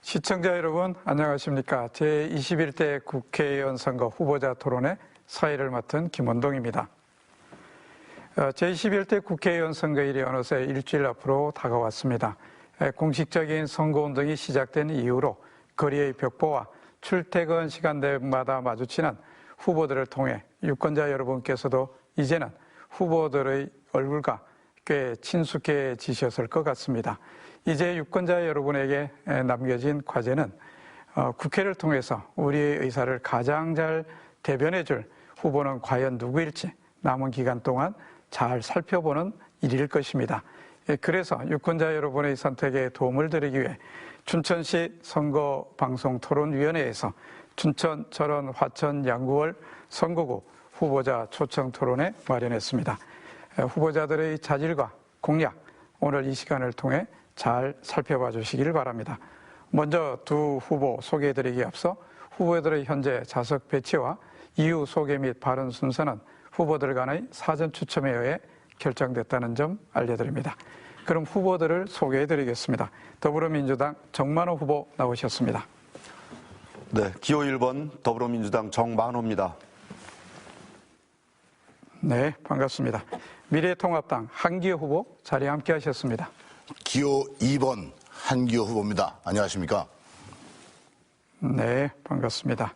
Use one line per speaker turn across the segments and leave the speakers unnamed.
시청자 여러분 안녕하십니까. 제21대 국회의원 선거 후보자 토론회 사회를 맡은 김원동입니다. 제21대 국회의원 선거일이 어느새 일주일 앞으로 다가왔습니다. 공식적인 선거운동이 시작된 이후로 거리의 벽보와 출퇴근 시간대마다 마주치는 후보들을 통해 유권자 여러분께서도 이제는 후보들의 얼굴과 꽤 친숙해지셨을 것 같습니다. 이제 유권자 여러분에게 남겨진 과제는 국회를 통해서 우리의 의사를 가장 잘 대변해줄 후보는 과연 누구일지 남은 기간 동안 잘 살펴보는 일일 것입니다. 그래서 유권자 여러분의 선택에 도움을 드리기 위해 춘천시 선거방송토론위원회에서 춘천, 철원, 화천, 양구월 선거구 후보자 초청 토론회 마련했습니다. 후보자들의 자질과 공약, 오늘 이 시간을 통해 잘 살펴봐 주시길 바랍니다. 먼저 두 후보 소개해드리기에 앞서 후보들의 현재 좌석 배치와 이후 소개 및 발언 순서는 후보들 간의 사전 추첨에 의해 결정됐다는 점 알려드립니다. 그럼 후보들을 소개해드리겠습니다. 더불어민주당 정만호 후보 나오셨습니다.
네, 기호 1번 더불어민주당 정만호입니다.
네, 반갑습니다. 미래통합당 한기호 후보 자리에 함께 하셨습니다.
기호 2번 한기호 후보입니다. 안녕하십니까?
네, 반갑습니다.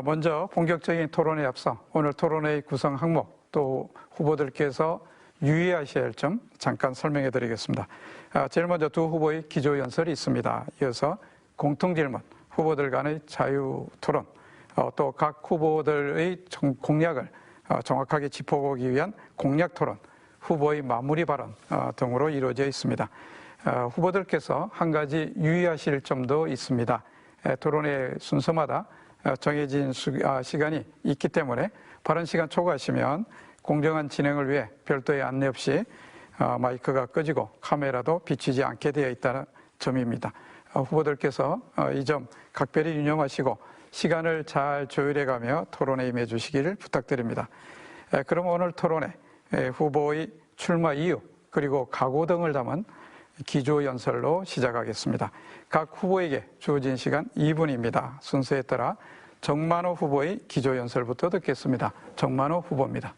먼저 본격적인 토론에 앞서 오늘 토론회의 구성 항목 또 후보들께서 유의하셔야 할 점 잠깐 설명해 드리겠습니다. 제일 먼저 두 후보의 기조연설이 있습니다. 이어서 공통질문, 후보들 간의 자유토론, 또 각 후보들의 공약을 정확하게 짚어보기 위한 공약토론, 후보의 마무리 발언 등으로 이루어져 있습니다. 후보들께서 한 가지 유의하실 점도 있습니다. 토론회 순서마다 정해진 시간이 있기 때문에 발언 시간 초과하시면 공정한 진행을 위해 별도의 안내 없이 마이크가 꺼지고 카메라도 비치지 않게 되어 있다는 점입니다. 후보들께서 이 점 각별히 유념하시고 시간을 잘 조율해가며 토론에 임해 주시기를 부탁드립니다. 그럼 오늘 토론회 후보의 출마 이유 그리고 각오 등을 담은 기조연설로 시작하겠습니다. 각 후보에게 주어진 시간 2분입니다. 순서에 따라 정만호 후보의 기조연설부터 듣겠습니다. 정만호 후보입니다.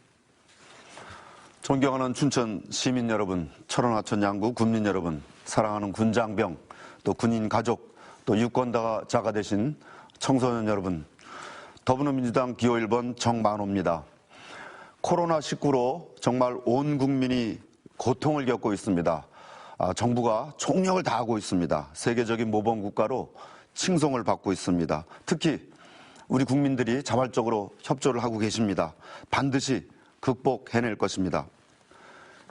존경하는 춘천 시민 여러분, 철원 화천 양구 군민 여러분, 사랑하는 군장병, 또 군인 가족, 또 유권자가 되신 청소년 여러분, 더불어민주당 기호 1번 정만호입니다. 코로나19로 정말 온 국민이 고통을 겪고 있습니다. 정부가 총력을 다하고 있습니다. 세계적인 모범국가로 칭송을 받고 있습니다. 특히 우리 국민들이 자발적으로 협조를 하고 계십니다. 반드시 극복해낼 것입니다.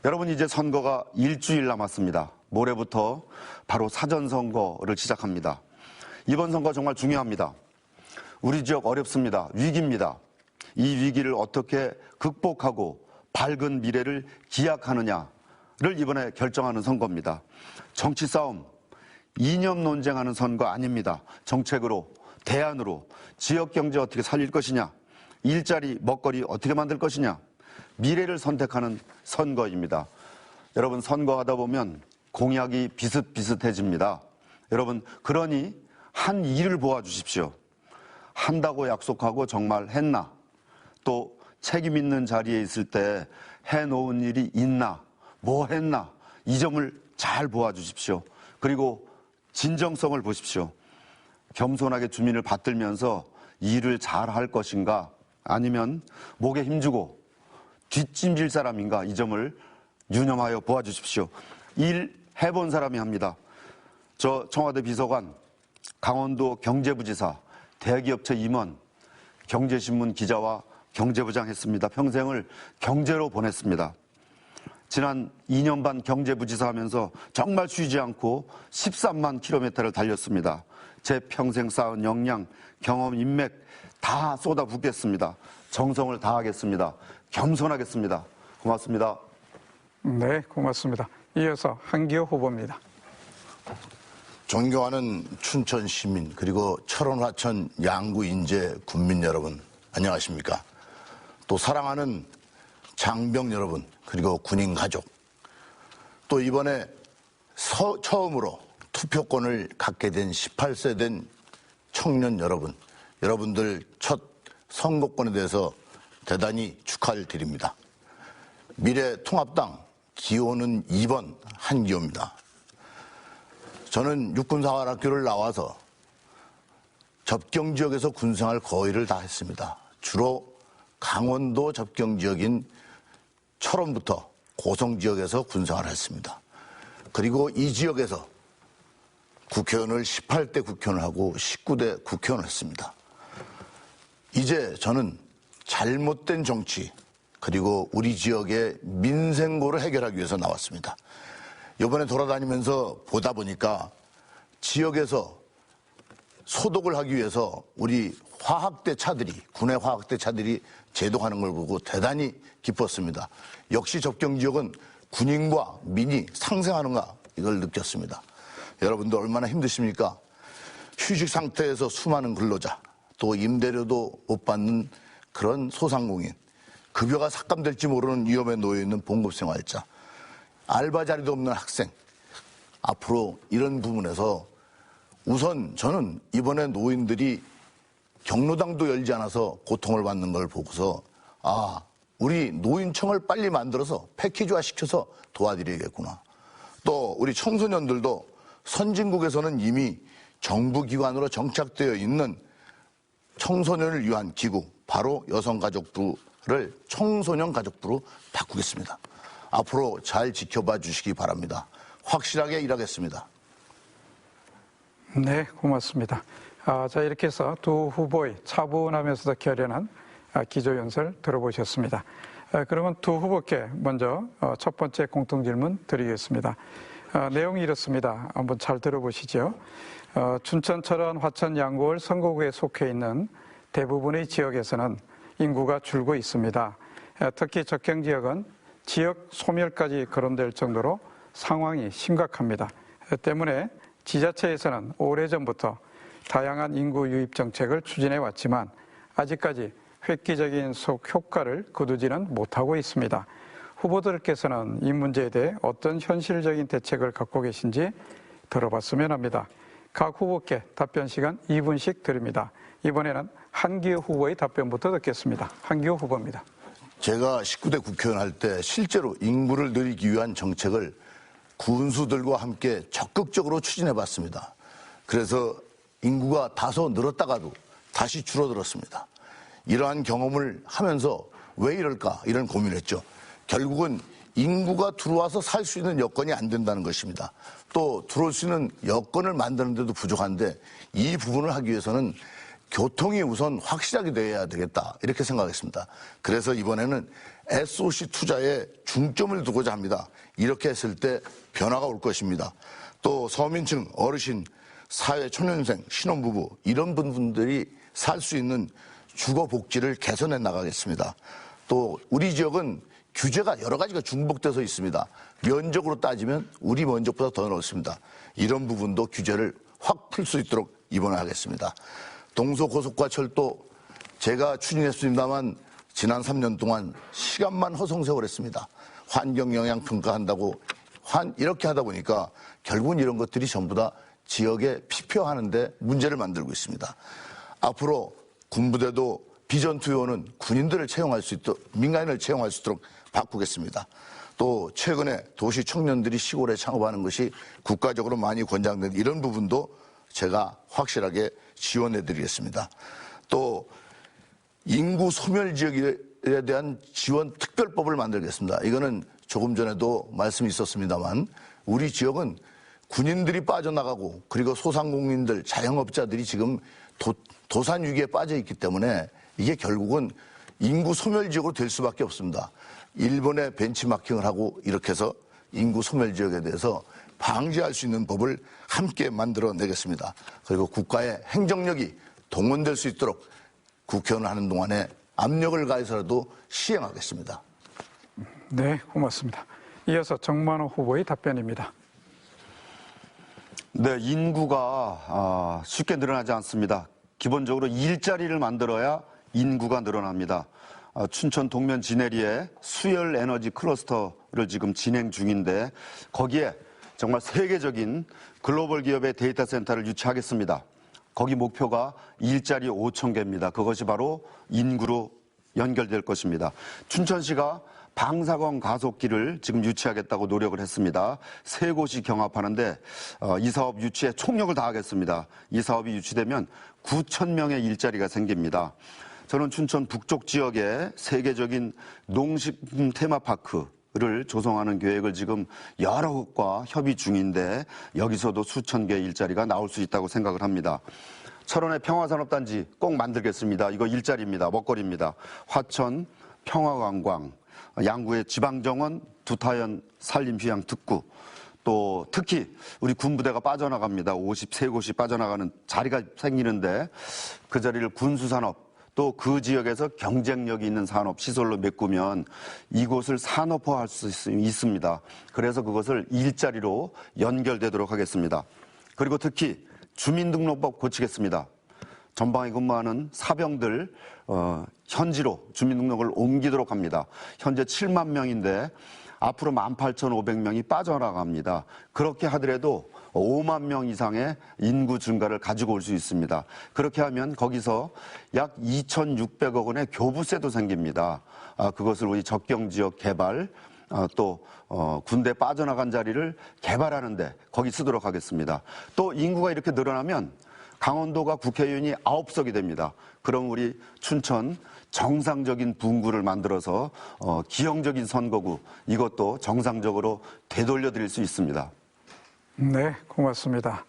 여러분, 이제 선거가 일주일 남았습니다. 모레부터 바로 사전선거를 시작합니다. 이번 선거 정말 중요합니다. 우리 지역 어렵습니다. 위기입니다. 이 위기를 어떻게 극복하고 밝은 미래를 기약하느냐를 이번에 결정하는 선거입니다. 정치 싸움, 이념 논쟁하는 선거 아닙니다. 정책으로, 대안으로 지역 경제 어떻게 살릴 것이냐, 일자리, 먹거리 어떻게 만들 것이냐, 미래를 선택하는 선거입니다. 여러분, 선거하다 보면 공약이 비슷비슷해집니다. 여러분, 그러니 한 일을 보아주십시오. 한다고 약속하고 정말 했나? 또 책임 있는 자리에 있을 때 해놓은 일이 있나? 뭐 했나? 이 점을 잘 보아주십시오. 그리고 진정성을 보십시오. 겸손하게 주민을 받들면서 일을 잘 할 것인가? 아니면 목에 힘주고 뒷짐질 사람인가? 이 점을 유념하여 보아주십시오. 일 해본 사람이 합니다. 저 청와대 비서관, 강원도 경제부지사, 대기업체 임원, 경제신문 기자와 경제부장 했습니다. 평생을 경제로 보냈습니다. 지난 2년 반 경제부지사 하면서 정말 쉬지 않고 13만 킬로미터를 달렸습니다. 제 평생 쌓은 역량, 경험, 인맥 다 쏟아붓겠습니다. 정성을 다하겠습니다. 겸손하겠습니다. 고맙습니다.
네, 고맙습니다. 이어서 한기호 후보입니다.
존경하는 춘천 시민 그리고 철원 화천 양구 인제 군민 여러분 안녕하십니까? 또 사랑하는 장병 여러분 그리고 군인 가족 또 이번에 처음으로 투표권을 갖게 된 18세 된 청년 여러분, 여러분들 첫 선거권에 대해서 대단히 축하를 드립니다. 미래통합당 기호는 2번 한기호입니다. 저는 육군사관학교를 나와서 접경지역에서 군생활 거의를 다 했습니다. 주로 강원도 접경지역인 철원부터 고성지역에서 군생활을 했습니다. 그리고 이 지역에서 국회의원을 18대 국회의원을 하고 19대 국회의원을 했습니다. 이제 저는 잘못된 정치 그리고 우리 지역의 민생고를 해결하기 위해서 나왔습니다. 이번에 돌아다니면서 보다 보니까 지역에서 소독을 하기 위해서 우리 화학대 차들이, 군의 화학대 차들이 제동하는 걸 보고 대단히 기뻤습니다. 역시 접경지역은 군인과 민이 상생하는가 이걸 느꼈습니다. 여러분들 얼마나 힘드십니까? 휴직 상태에서 수많은 근로자, 또 임대료도 못 받는 그런 소상공인, 급여가 삭감될지 모르는 위험에 놓여있는 봉급생활자, 알바 자리도 없는 학생, 앞으로 이런 부분에서 우선 저는 이번에 노인들이 경로당도 열지 않아서 고통을 받는 걸 보고서 우리 노인청을 빨리 만들어서 패키지화 시켜서 도와드려야겠구나. 또 우리 청소년들도 선진국에서는 이미 정부기관으로 정착되어 있는 청소년을 위한 기구, 바로 여성가족부를 청소년가족부로 바꾸겠습니다. 앞으로 잘 지켜봐 주시기 바랍니다. 확실하게 일하겠습니다.
네, 고맙습니다. 자, 이렇게 해서 두 후보의 차분하면서도 결연한 기조연설 들어보셨습니다. 그러면 두 후보께 먼저 첫 번째 공통질문 드리겠습니다. 내용이 이렇습니다. 한번 잘 들어보시죠. 춘천, 철원, 화천, 양구월 선거구에 속해 있는 대부분의 지역에서는 인구가 줄고 있습니다. 특히 적경지역은 지역 소멸까지 거론될 정도로 상황이 심각합니다. 때문에 지자체에서는 오래전부터 다양한 인구 유입 정책을 추진해 왔지만 아직까지 획기적인 효과를 거두지는 못하고 있습니다. 후보들께서는 이 문제에 대해 어떤 현실적인 대책을 갖고 계신지 들어봤으면 합니다. 각 후보께 답변 시간 2분씩 드립니다. 이번에는 한기호 후보의 답변부터 듣겠습니다. 한기호 후보입니다.
제가 19대 국회의원 할 때 실제로 인구를 늘리기 위한 정책을 군수들과 함께 적극적으로 추진해 봤습니다. 그래서 인구가 다소 늘었다가도 다시 줄어들었습니다. 이러한 경험을 하면서 왜 이럴까 이런 고민을 했죠. 결국은 인구가 들어와서 살 수 있는 여건이 안 된다는 것입니다. 또 들어올 수 있는 여건을 만드는 데도 부족한데 이 부분을 하기 위해서는 교통이 우선 확실하게 돼야 되겠다 이렇게 생각했습니다. 그래서 이번에는 SOC 투자에 중점을 두고자 합니다. 이렇게 했을 때 변화가 올 것입니다. 또 서민층, 어르신, 사회 초년생, 신혼부부 이런 분들이 살 수 있는 주거 복지를 개선해 나가겠습니다. 또 우리 지역은 규제가 여러 가지가 중복돼서 있습니다. 면적으로 따지면 우리 면적보다 더 넓습니다. 이런 부분도 규제를 확 풀 수 있도록 이번에 하겠습니다. 동서고속과 철도 제가 추진했습니다만 지난 3년 동안 시간만 허송세월했습니다. 환경영향 평가한다고 이렇게 하다 보니까 결국은 이런 것들이 전부 다 지역에 피폐하는데 문제를 만들고 있습니다. 앞으로 군부대도 비전 투여는 군인들을 채용할 수 있도록 민간인을 채용할 수 있도록 바꾸겠습니다. 또 최근에 도시 청년들이 시골에 창업하는 것이 국가적으로 많이 권장된 이런 부분도 제가 확실하게 지원해 드리겠습니다. 또 인구 소멸 지역에 대한 지원 특별법을 만들겠습니다. 이거는 조금 전에도 말씀이 있었습니다만 우리 지역은 군인들이 빠져나가고 그리고 소상공인들, 자영업자들이 지금 도산 위기에 빠져 있기 때문에 이게 결국은 인구 소멸 지역으로 될 수밖에 없습니다. 일본에 벤치마킹을 하고 이렇게 해서 인구 소멸 지역에 대해서 방지할 수 있는 법을 함께 만들어내겠습니다. 그리고 국가의 행정력이 동원될 수 있도록 국회의원을 하는 동안에 압력을 가해서라도 시행하겠습니다.
네, 고맙습니다. 이어서 정만호 후보의 답변입니다.
네, 인구가 쉽게 늘어나지 않습니다. 기본적으로 일자리를 만들어야 인구가 늘어납니다. 춘천 동면 지내리에 수열 에너지 클러스터를 지금 진행 중인데 거기에 정말 세계적인 글로벌 기업의 데이터 센터를 유치하겠습니다. 거기 목표가 일자리 5천 개입니다. 그것이 바로 인구로 연결될 것입니다. 춘천시가 방사선 가속기를 지금 유치하겠다고 노력을 했습니다. 세 곳이 경합하는데 이 사업 유치에 총력을 다하겠습니다. 이 사업이 유치되면 9천 명의 일자리가 생깁니다. 저는 춘천 북쪽 지역에 세계적인 농식품 테마파크를 조성하는 계획을 지금 여러 곳과 협의 중인데 여기서도 수천 개의 일자리가 나올 수 있다고 생각을 합니다. 철원의 평화산업단지 꼭 만들겠습니다. 이거 일자리입니다. 먹거리입니다. 화천 평화관광, 양구의 지방정원, 두타연 산림휴양 특구, 또 특히 우리 군부대가 빠져나갑니다. 53곳이 빠져나가는 자리가 생기는데 그 자리를 군수산업, 또 그 지역에서 경쟁력이 있는 산업 시설로 메꾸면 이곳을 산업화할 수 있습니다. 그래서 그것을 일자리로 연결되도록 하겠습니다. 그리고 특히 주민등록법 고치겠습니다. 전방에 근무하는 사병들 현지로 주민등록을 옮기도록 합니다. 현재 7만 명인데 앞으로 18,500명이 빠져나갑니다. 그렇게 하더라도 5만 명 이상의 인구 증가를 가지고 올 수 있습니다. 그렇게 하면 거기서 약 2,600억 원의 교부세도 생깁니다. 그것을 우리 적경지역 개발, 또 군대 빠져나간 자리를 개발하는데 거기 쓰도록 하겠습니다. 또 인구가 이렇게 늘어나면 강원도가 국회의원이 9석이 됩니다. 그럼 우리 춘천 정상적인 분구를 만들어서 기형적인 선거구 이것도 정상적으로 되돌려드릴 수 있습니다.
네, 고맙습니다.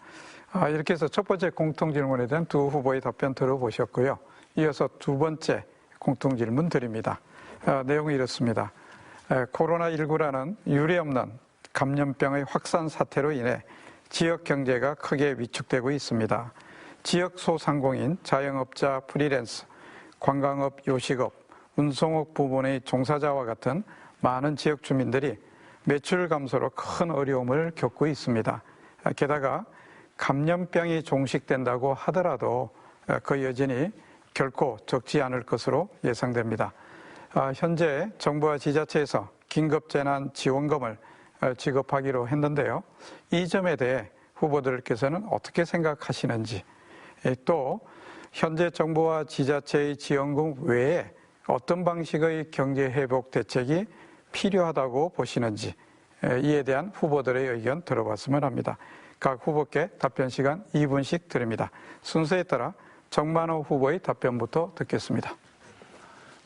이렇게 해서 첫 번째 공통질문에 대한 두 후보의 답변 들어보셨고요. 이어서 두 번째 공통질문 드립니다. 내용이 이렇습니다. 코로나19라는 유례없는 감염병의 확산 사태로 인해 지역 경제가 크게 위축되고 있습니다. 지역 소상공인, 자영업자, 프리랜서, 관광업, 요식업, 운송업 부문의 종사자와 같은 많은 지역 주민들이 매출 감소로 큰 어려움을 겪고 있습니다. 게다가 감염병이 종식된다고 하더라도 그 여진이 결코 적지 않을 것으로 예상됩니다. 현재 정부와 지자체에서 긴급재난지원금을 지급하기로 했는데요. 이 점에 대해 후보들께서는 어떻게 생각하시는지, 또 현재 정부와 지자체의 지원금 외에 어떤 방식의 경제회복 대책이 필요하다고 보시는지, 이에 대한 후보들의 의견 들어봤으면 합니다. 각 후보께 답변 시간 2분씩 드립니다. 순서에 따라 정만호 후보의 답변부터 듣겠습니다.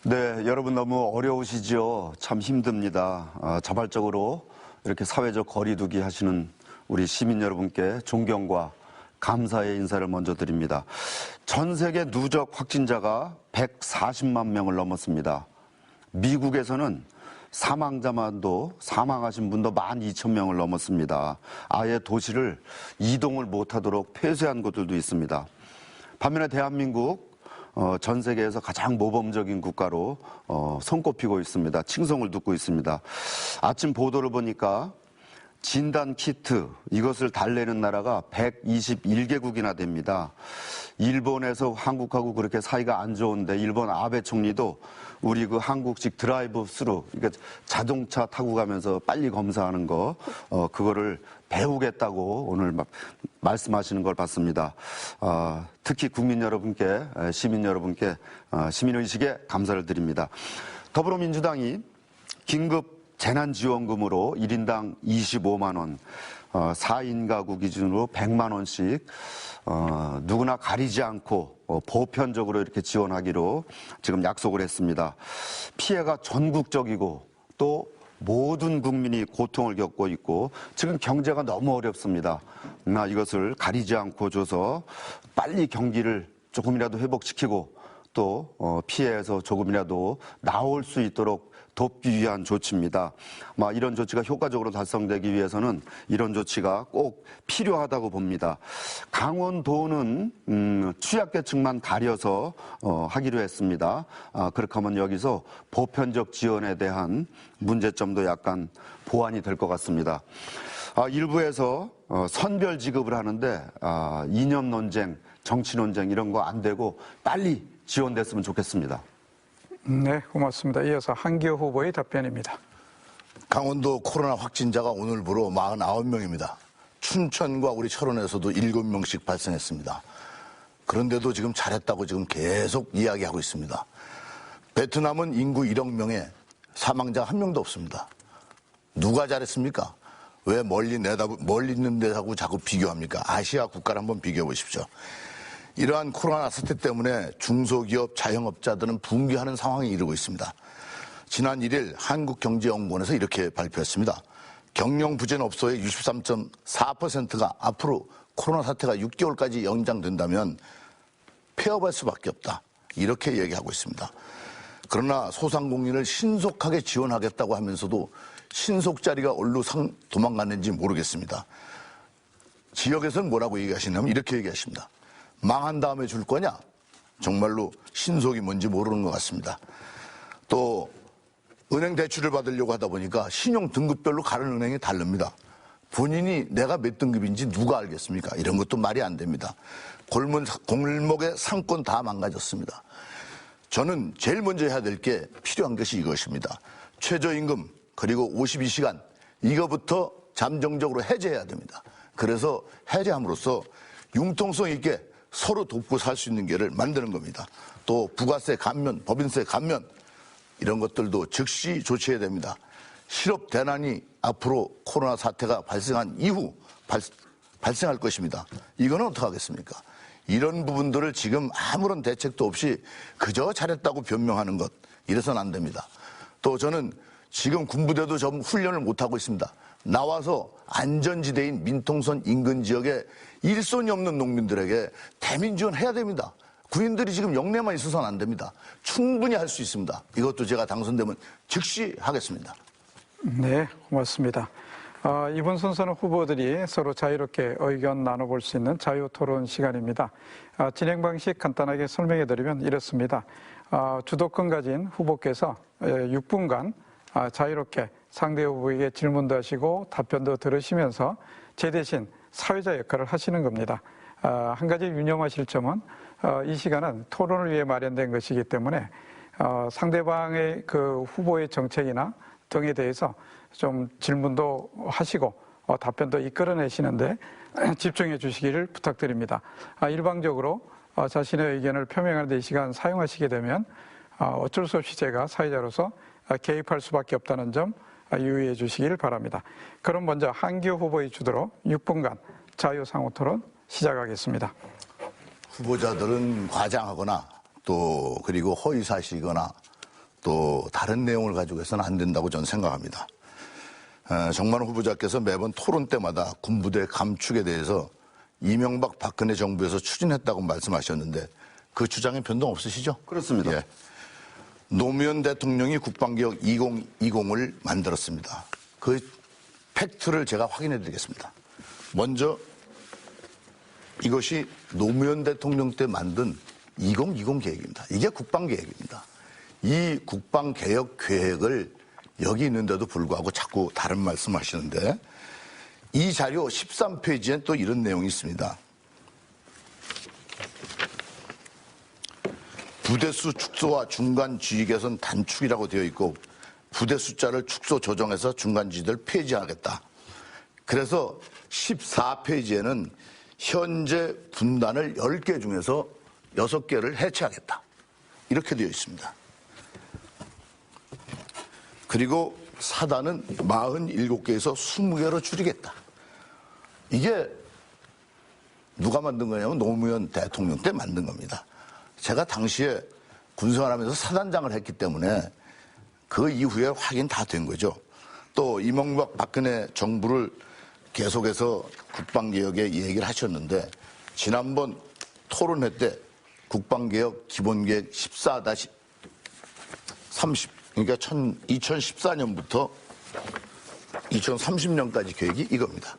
네, 여러분 너무 어려우시죠? 참 힘듭니다. 자발적으로 이렇게 사회적 거리두기 하시는 우리 시민 여러분께 존경과 감사의 인사를 먼저 드립니다. 전 세계 누적 확진자가 140만 명을 넘었습니다. 미국에서는 사망자만도 사망하신 분도 12,000명을 넘었습니다. 아예 도시를 이동을 못하도록 폐쇄한 곳들도 있습니다. 반면에 대한민국 전 세계에서 가장 모범적인 국가로 손꼽히고 있습니다. 칭송을 듣고 있습니다. 아침 보도를 보니까 진단 키트 이것을 달래는 나라가 121개국이나 됩니다. 일본에서 한국하고 그렇게 사이가 안 좋은데 일본 아베 총리도 우리 그 한국식 드라이브 스루 그러니까 자동차 타고 가면서 빨리 검사하는 거 그거를 배우겠다고 오늘 막 말씀하시는 걸 봤습니다. 특히 국민 여러분께 시민 여러분께 시민의식에 감사를 드립니다. 더불어민주당이 긴급 재난지원금으로 1인당 25만 원, 4인 가구 기준으로 100만 원씩 누구나 가리지 않고 보편적으로 이렇게 지원하기로 지금 약속을 했습니다. 피해가 전국적이고 또 모든 국민이 고통을 겪고 있고 지금 경제가 너무 어렵습니다. 이것을 가리지 않고 줘서 빨리 경기를 조금이라도 회복시키고 또 피해에서 조금이라도 나올 수 있도록 돕기 위한 조치입니다. 이런 조치가 효과적으로 달성되기 위해서는 이런 조치가 꼭 필요하다고 봅니다. 강원도는 취약계층만 가려서 하기로 했습니다. 그렇게 하면 여기서 보편적 지원에 대한 문제점도 약간 보완이 될 것 같습니다. 일부에서 선별 지급을 하는데 이념 논쟁, 정치 논쟁 이런 거 안 되고 빨리 지원됐으면 좋겠습니다.
네, 고맙습니다. 이어서 한기호 후보의 답변입니다.
강원도 코로나 확진자가 오늘부로 49명입니다. 춘천과 우리 철원에서도 7명씩 발생했습니다. 그런데도 지금 잘했다고 지금 계속 이야기하고 있습니다. 베트남은 인구 1억 명에 사망자 한 명도 없습니다. 누가 잘했습니까? 왜 멀리 있는 데하고 자꾸 비교합니까? 아시아 국가를 한번 비교해 보십시오. 이러한 코로나 사태 때문에 중소기업, 자영업자들은 붕괴하는 상황에 이르고 있습니다. 지난 1일 한국경제연구원에서 이렇게 발표했습니다. 경영 부진업소의 63.4%가 앞으로 코로나 사태가 6개월까지 연장된다면 폐업할 수밖에 없다. 이렇게 얘기하고 있습니다. 그러나 소상공인을 신속하게 지원하겠다고 하면서도 신속 자리가 어디로 도망갔는지 모르겠습니다. 지역에서는 뭐라고 얘기하시냐면 이렇게 얘기하십니다. 망한 다음에 줄 거냐? 정말로 신속이 뭔지 모르는 것 같습니다. 또 은행 대출을 받으려고 하다 보니까 신용 등급별로 가는 은행이 다릅니다. 본인이 내가 몇 등급인지 누가 알겠습니까? 이런 것도 말이 안 됩니다. 골목의 상권 다 망가졌습니다. 저는 제일 먼저 해야 될 게 필요한 것이 이것입니다. 최저임금 그리고 52시간 이거부터 잠정적으로 해제해야 됩니다. 그래서 해제함으로써 융통성 있게 서로 돕고 살 수 있는 길을 만드는 겁니다. 또 부가세 감면, 법인세 감면 이런 것들도 즉시 조치해야 됩니다. 실업 대난이 앞으로 코로나 사태가 발생한 이후 발생할 것입니다. 이거는 어떻게 하겠습니까? 이런 부분들을 지금 아무런 대책도 없이 그저 잘했다고 변명하는 것, 이래서는 안 됩니다. 또 저는 지금 군부대도 좀 훈련을 못하고 있습니다. 나와서 안전지대인 민통선 인근 지역에 일손이 없는 농민들에게 대민지원 해야 됩니다. 군인들이 지금 영내만 있어서는 안 됩니다. 충분히 할 수 있습니다. 이것도 제가 당선되면 즉시 하겠습니다.
네, 고맙습니다. 이번 순서는 후보들이 서로 자유롭게 의견 나눠볼 수 있는 자유토론 시간입니다. 진행 방식 간단하게 설명해 드리면 이렇습니다. 주도권 가진 후보께서 6분간 자유롭게 상대 후보에게 질문도 하시고 답변도 들으시면서 제 대신 사회자 역할을 하시는 겁니다. 한 가지 유념하실 점은 이 시간은 토론을 위해 마련된 것이기 때문에 상대방의 그 후보의 정책이나 등에 대해서 좀 질문도 하시고 답변도 이끌어내시는데 집중해 주시기를 부탁드립니다. 일방적으로 자신의 의견을 표명하는 데 이 시간 사용하시게 되면 어쩔 수 없이 제가 사회자로서 개입할 수밖에 없다는 점 유의해 주시길 바랍니다. 그럼 먼저 한기호 후보의 주도로 6분간 자유상호 토론 시작하겠습니다.
후보자들은 과장하거나 또 그리고 허위사실이거나 또 다른 내용을 가지고 해서는 안 된다고 저는 생각합니다. 정만호 후보자께서 매번 토론 때마다 군부대 감축에 대해서 이명박 박근혜 정부에서 추진했다고 말씀하셨는데 그 주장에 변동 없으시죠?
그렇습니다.
예. 노무현 대통령이 국방개혁 2020을 만들었습니다. 그 팩트를 제가 확인해 드리겠습니다. 먼저 이것이 노무현 대통령 때 만든 2020 계획입니다. 이게 국방계획입니다. 이 국방개혁 계획을 여기 있는데도 불구하고 자꾸 다른 말씀하시는데 이 자료 13페이지엔 또 이런 내용이 있습니다. 부대수 축소와 중간 지휘 개선 단축이라고 되어 있고 부대 숫자를 축소 조정해서 중간 지휘를 폐지하겠다. 그래서 14페이지에는 현재 분단을 10개 중에서 6개를 해체하겠다. 이렇게 되어 있습니다. 그리고 사단은 47개에서 20개로 줄이겠다. 이게 누가 만든 거냐면 노무현 대통령 때 만든 겁니다. 제가 당시에 군생활하면서 사단장을 했기 때문에 그 이후에 확인 다 된 거죠. 또 이명박 박근혜 정부를 계속해서 국방개혁에 얘기를 하셨는데 지난번 토론회 때 국방개혁 기본계획 14-30 그러니까 2014년부터 2030년까지 계획이 이겁니다.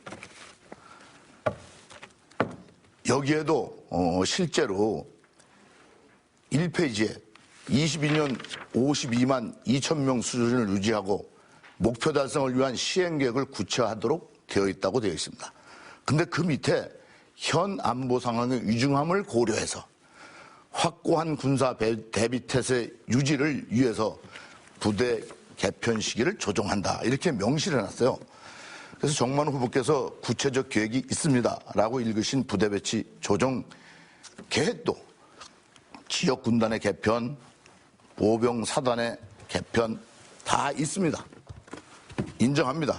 여기에도 실제로 1페이지에 22년 52만 2천 명 수준을 유지하고 목표 달성을 위한 시행계획을 구체화하도록 되어 있다고 되어 있습니다. 근데 그 밑에 현 안보 상황의 위중함을 고려해서 확고한 군사 대비 태세 유지를 위해서 부대 개편 시기를 조정한다. 이렇게 명시를 해놨어요. 그래서 정만호 후보께서 구체적 계획이 있습니다라고 읽으신 부대 배치 조정 계획도 지역 군단의 개편, 보병 사단의 개편 다 있습니다. 인정합니다.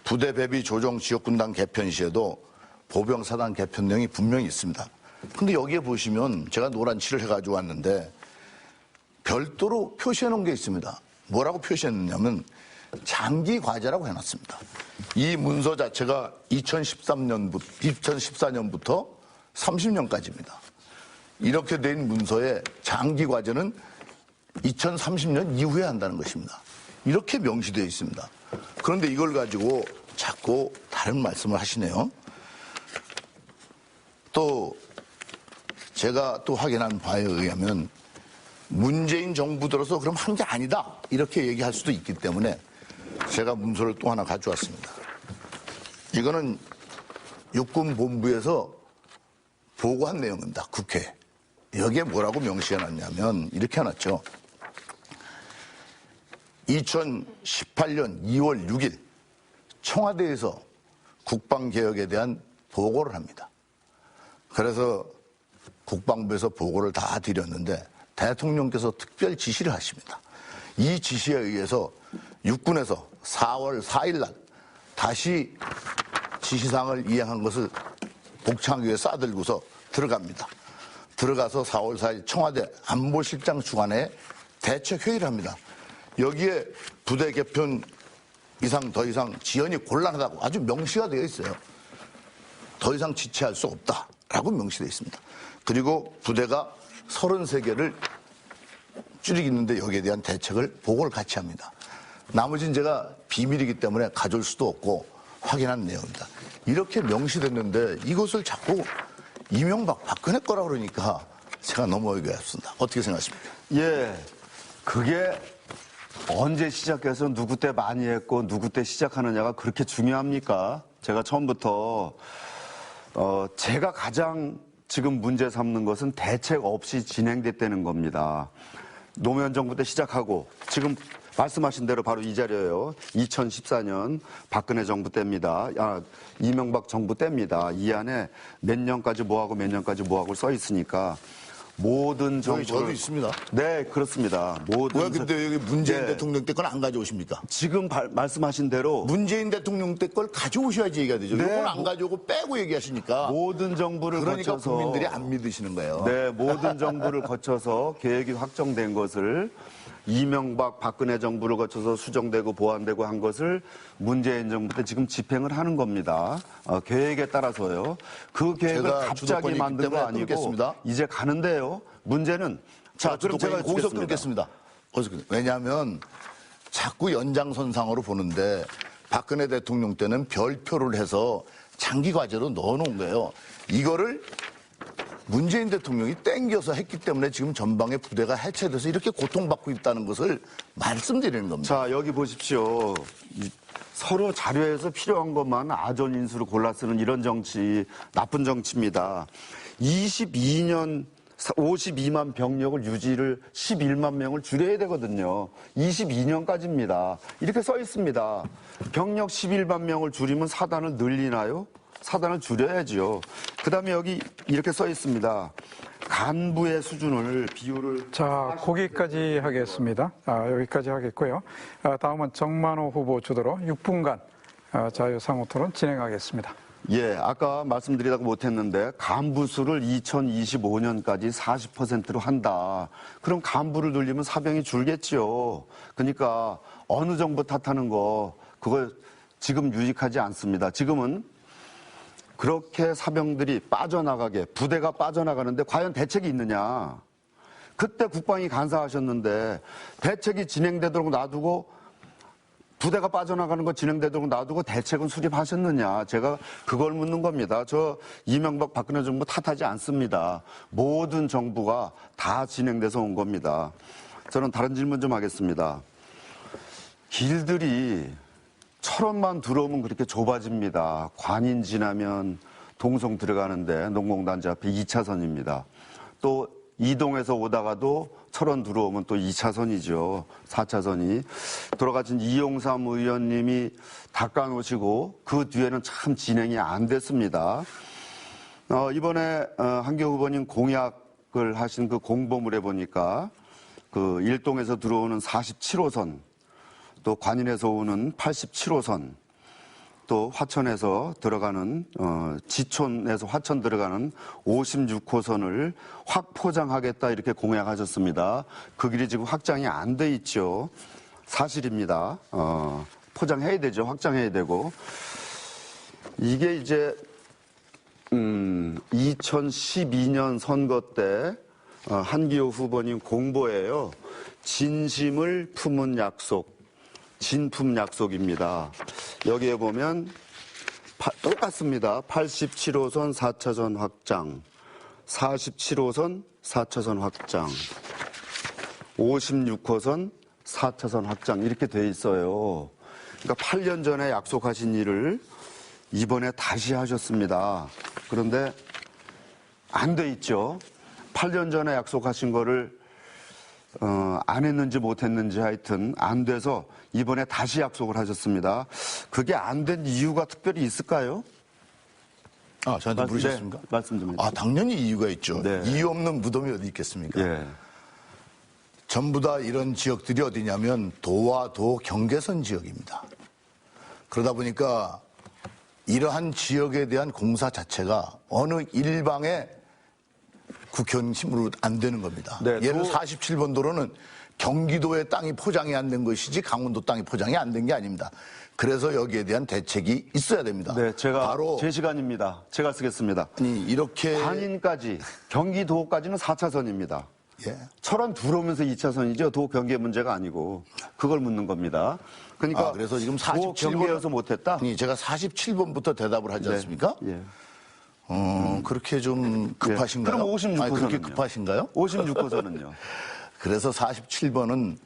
부대 배비 조정 지역 군단 개편 시에도 보병 사단 개편 내용이 분명히 있습니다. 근데 여기에 보시면 제가 노란 칠을 해가지고 왔는데 별도로 표시해 놓은 게 있습니다. 뭐라고 표시했느냐면 장기 과제라고 해놨습니다. 이 문서 자체가 2014년부터 30년까지입니다. 이렇게 된 문서에 장기 과제는 2030년 이후에 한다는 것입니다. 이렇게 명시되어 있습니다. 그런데 이걸 가지고 자꾸 다른 말씀을 하시네요. 또 제가 또 확인한 바에 의하면 문재인 정부 들어서 그럼 한 게 아니다 이렇게 얘기할 수도 있기 때문에 제가 문서를 또 하나 가져왔습니다. 이거는 육군본부에서 보고한 내용입니다. 국회에. 여기에 뭐라고 명시해놨냐면 이렇게 해놨죠. 2018년 2월 6일 청와대에서 국방개혁에 대한 보고를 합니다. 그래서 국방부에서 보고를 다 드렸는데 대통령께서 특별 지시를 하십니다. 이 지시에 의해서 육군에서 4월 4일 날 다시 지시사항을 이행한 것을 복창기에 싸들고서 들어갑니다. 들어가서 4월 4일 청와대 안보실장 주관에 대책회의를 합니다. 여기에 부대 개편 이상 더 이상 지연이 곤란하다고 아주 명시가 되어 있어요. 더 이상 지체할 수 없다라고 명시되어 있습니다. 그리고 부대가 33개를 줄이겠는데 여기에 대한 대책을 보고를 같이 합니다. 나머지는 제가 비밀이기 때문에 가져올 수도 없고 확인한 내용입니다. 이렇게 명시됐는데 이것을 자꾸 이명박 박근혜 거라 그러니까 제가 넘어가겠습니다. 어떻게 생각하십니까?
예, 그게 언제 시작해서 누구 때 많이 했고 누구 때 시작하느냐가 그렇게 중요합니까? 제가 처음부터 제가 가장 지금 문제 삼는 것은 대책 없이 진행됐다는 겁니다. 노무현 정부 때 시작하고 지금 말씀하신 대로 바로 이 자리예요. 2014년 박근혜 정부 때입니다. 이명박 정부 때입니다. 이 안에 몇 년까지 뭐하고 몇 년까지 뭐하고 써 있으니까 모든 정부를
저도 있습니다.
네, 그렇습니다. 모든
왜 근데 여기 문재인
네.
대통령 때 건 안 가져오십니까?
지금 말씀하신 대로
문재인 대통령 때 걸 가져오셔야지 얘기가 되죠.
네,
이걸 안 가져오고 빼고 얘기하시니까
모든 정부를
그러니까
거쳐서
국민들이 안 믿으시는 거예요.
네, 모든 정부를 거쳐서 계획이 확정된 것을 이명박 박근혜 정부를 거쳐서 수정되고 보완되고 한 것을 문재인 정부 때 지금 집행을 하는 겁니다. 계획에 따라서요. 그 계획을
제가
갑자기
주도권이 있기
만든 거
때문에
아니고
끊겠습니다.
이제 가는데요. 문제는
자,
그럼 제가
공석
듣겠습니다.
끊겠습니다. 왜냐하면 자꾸 연장선상으로 보는데 박근혜 대통령 때는 별표를 해서 장기 과제로 넣어놓은 거예요. 이거를 문재인 대통령이 땡겨서 했기 때문에 지금 전방의 부대가 해체돼서 이렇게 고통받고 있다는 것을 말씀드리는 겁니다.
자, 여기 보십시오. 서로 자료에서 필요한 것만 아전인수를 골라 쓰는 이런 정치, 나쁜 정치입니다. 22년 52만 병력을 유지를 11만 명을 줄여야 되거든요. 22년까지입니다. 이렇게 써 있습니다. 병력 11만 명을 줄이면 사단을 늘리나요? 사단을 줄여야죠. 그 다음에 여기 이렇게 써 있습니다. 간부의 수준을 비율을
자, 거기까지 하겠습니다. 여기까지 하겠고요. 다음은 정만호 후보 주도로 6분간 자유상호 토론 진행하겠습니다.
예, 아까 말씀드리다가 못했는데 간부 수를 2025년까지 40%로 한다. 그럼 간부를 늘리면 사병이 줄겠지요. 그러니까 어느 정부 탓하는 거 그거 지금 유익하지 않습니다. 지금은 그렇게 사병들이 빠져나가게 부대가 빠져나가는데 과연 대책이 있느냐. 그때 국방이 간사하셨는데 대책이 진행되도록 놔두고 부대가 빠져나가는 거 진행되도록 놔두고 대책은 수립하셨느냐. 제가 그걸 묻는 겁니다. 저 이명박 박근혜 정부 탓하지 않습니다. 모든 정부가 다 진행돼서 온 겁니다. 저는 다른 질문 좀 하겠습니다. 길들이 철원만 들어오면 그렇게 좁아집니다. 관인 지나면 동성 들어가는데 농공단지 앞에 2차선입니다. 또 이동해서 오다가도 철원 들어오면 또 2차선이죠. 4차선이. 돌아가신 이용삼 의원님이 닦아놓으시고 그 뒤에는 참 진행이 안 됐습니다. 이번에 한교 후보님 공약을 하신 그 공보물에 보니까 그 일동에서 들어오는 47호선, 또 관인에서 오는 87호선, 또 화천에서 들어가는 지촌에서 화천 들어가는 56호선을 확포장하겠다 이렇게 공약하셨습니다. 그 길이 지금 확장이 안 돼 있죠. 사실입니다. 포장해야 되죠. 확장해야 되고. 이게 이제 2012년 선거 때 한기호 후보님 공보예요. 진심을 품은 약속. 진품 약속입니다. 여기에 보면 똑같습니다. 87호선 4차선 확장, 47호선 4차선 확장, 56호선 4차선 확장 이렇게 돼 있어요. 그러니까 8년 전에 약속하신 일을 이번에 다시 하셨습니다. 그런데 안 돼 있죠. 8년 전에 약속하신 거를 안 했는지 못했는지 하여튼 안 돼서 이번에 다시 약속을 하셨습니다. 그게 안 된 이유가 특별히 있을까요?
저한테 물으셨습니까?
네, 말씀 좀 해주세요.
당연히 이유가 있죠.
네.
이유 없는 무덤이 어디 있겠습니까?
예.
전부 다 이런 지역들이 어디냐면 도와 도 경계선 지역입니다. 그러다 보니까 이러한 지역에 대한 공사 자체가 어느 일방의 국회의원 힘으로 안 되는 겁니다.
네,
예를 47번 도로는 경기도의 땅이 포장이 안 된 것이지 강원도 땅이 포장이 안 된 게 아닙니다. 그래서 여기에 대한 대책이 있어야 됩니다.
네, 제가
바로
제 시간입니다. 제가 쓰겠습니다.
아니 이렇게
관인까지 경기도까지는 4차선입니다.
예.
철원 들어오면서 2차선이죠. 도 경계 문제가 아니고 그걸 묻는 겁니다. 그러니까
그래서 지금
도
47번
경계여서 못했다.
아니 제가 47번부터 대답을 하지 않습니까?
예.
그렇게 좀 급하신가요?
그럼 56호선은요?
아니, 그렇게 급하신가요?
56호선은요.
그래서 47번은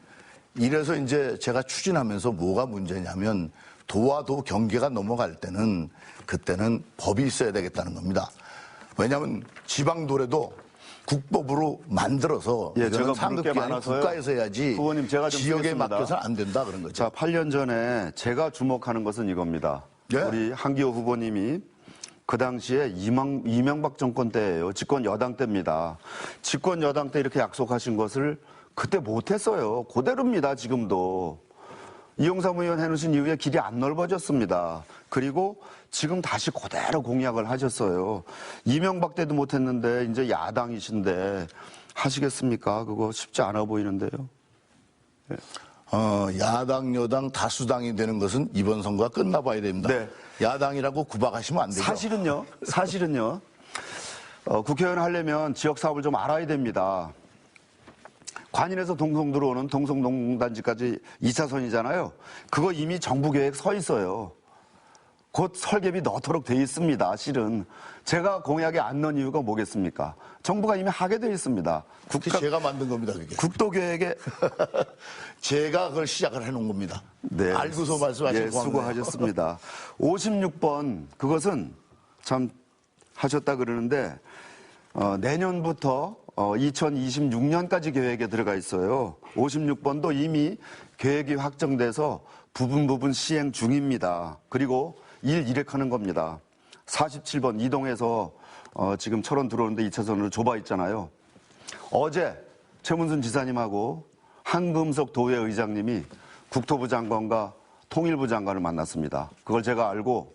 이래서 이제 제가 추진하면서 뭐가 문제냐면 도와 도 경계가 넘어갈 때는 그때는 법이 있어야 되겠다는 겁니다. 왜냐하면 지방도래도 국법으로 만들어서
예,
이거는
제가
상급기
물을 게
아닌
많아서요.
국가에서 해야지
후보님, 제가 좀
지역에
쓰겠습니다.
맡겨서는 안 된다 그런 거죠.
자, 8년 전에 제가 주목하는 것은 이겁니다.
예.
우리 한기호 후보님이 그 당시에 이명박 정권 때예요. 집권 여당 때입니다. 집권 여당 때 이렇게 약속하신 것을 그때 못했어요. 그대로입니다. 지금도. 이용삼 의원 해놓으신 이후에 길이 안 넓어졌습니다. 그리고 지금 다시 그대로 공약을 하셨어요. 이명박 때도 못했는데 이제 야당이신데 하시겠습니까? 그거 쉽지 않아 보이는데요.
야당, 여당, 다수당이 되는 것은 이번 선거가 끝나봐야 됩니다.
네.
야당이라고 구박하시면 안 되죠.
사실은요. 국회의원 하려면 지역 사업을 좀 알아야 됩니다. 관인에서 동성 들어오는 동성농단지까지 2차선이잖아요. 그거 이미 정부 계획 서 있어요. 곧 설계비 넣도록 돼 있습니다. 실은 제가 공약에 안 넣은 이유가 뭐겠습니까? 정부가 이미 하게 돼 있습니다.
제가 만든 겁니다, 그게.
국도 계획에
제가 그걸 시작을 해놓은 겁니다.
네.
알고서 말씀하신
예,
거
수고하셨습니다. 56번 그것은 참 하셨다 그러는데 내년부터 2026년까지 계획에 들어가 있어요. 56번도 이미 계획이 확정돼서 부분 시행 중입니다. 그리고 일하는 겁니다. 47번 이동해서 지금 철원 들어오는데 2차선으로 좁아 있잖아요. 어제 최문순 지사님하고 한금석 도의 의장님이 국토부 장관과 통일부 장관을 만났습니다. 그걸 제가 알고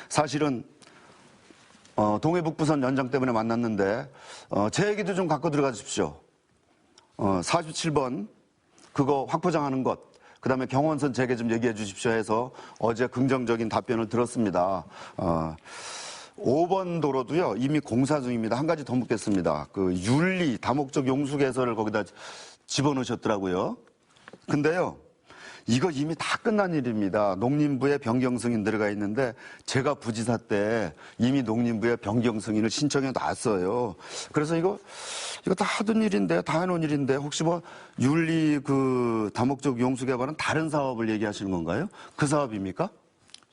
사실은 동해북부선 연장 때문에 만났는데 제 얘기도 좀 갖고 들어가 주십시오. 47번 그거 확포장하는 것, 그다음에 경원선 재개 좀 얘기해 주십시오 해서 어제 긍정적인 답변을 들었습니다. 5번 도로도요 이미 공사 중입니다. 한 가지 더 묻겠습니다. 그 윤리 다목적 용수 개설을 거기다 집어넣으셨더라고요. 근데요 이거 이미 다 끝난 일입니다. 농림부에 변경 승인 들어가 있는데 제가 부지사 때 이미 농림부에 변경 승인을 신청해 놨어요. 그래서 이거 다 하던 일인데, 다 해놓은 일인데 혹시 뭐 윤리 그 다목적 용수 개발은 다른 사업을 얘기하시는 건가요? 그 사업입니까?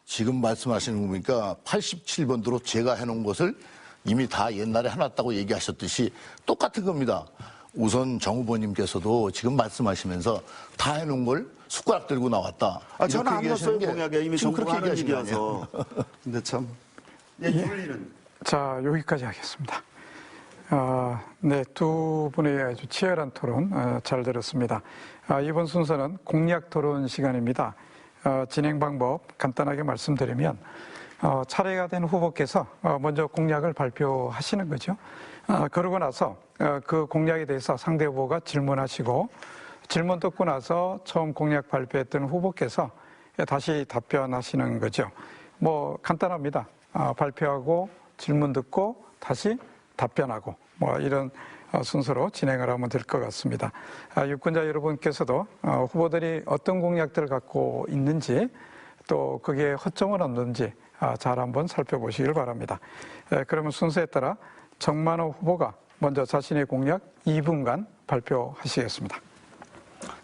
지금 말씀하시는 거 보니까 87번도로 제가 해놓은 것을 이미 다 옛날에 해놨다고 얘기하셨듯이 똑같은 겁니다. 우선 정 후보님께서도 지금 말씀하시면서 다 해놓은 걸 숟가락 들고 나왔다.
저는 안 넣었어요. 공약에 이미
지금
정부가
그렇게
하는
얘기하시는
일이어서. 근데 참. 윤리는.
자, 여기까지 하겠습니다. 네, 두 분의 아주 치열한 토론 잘 들었습니다. 이번 순서는 공약 토론 시간입니다. 진행 방법 간단하게 말씀드리면 차례가 된 후보께서 먼저 공약을 발표하시는 거죠. 그러고 나서 그 공약에 대해서 상대 후보가 질문하시고 질문 듣고 나서 처음 공약 발표했던 후보께서 다시 답변하시는 거죠. 뭐 간단합니다. 발표하고 질문 듣고 다시 답변하고 뭐 이런 순서로 진행을 하면 될 것 같습니다. 유권자 여러분께서도 후보들이 어떤 공약들을 갖고 있는지 또 그게 허점은 없는지 잘 한번 살펴보시길 바랍니다. 그러면 순서에 따라 정만호 후보가 먼저 자신의 공약 2분간 발표하시겠습니다.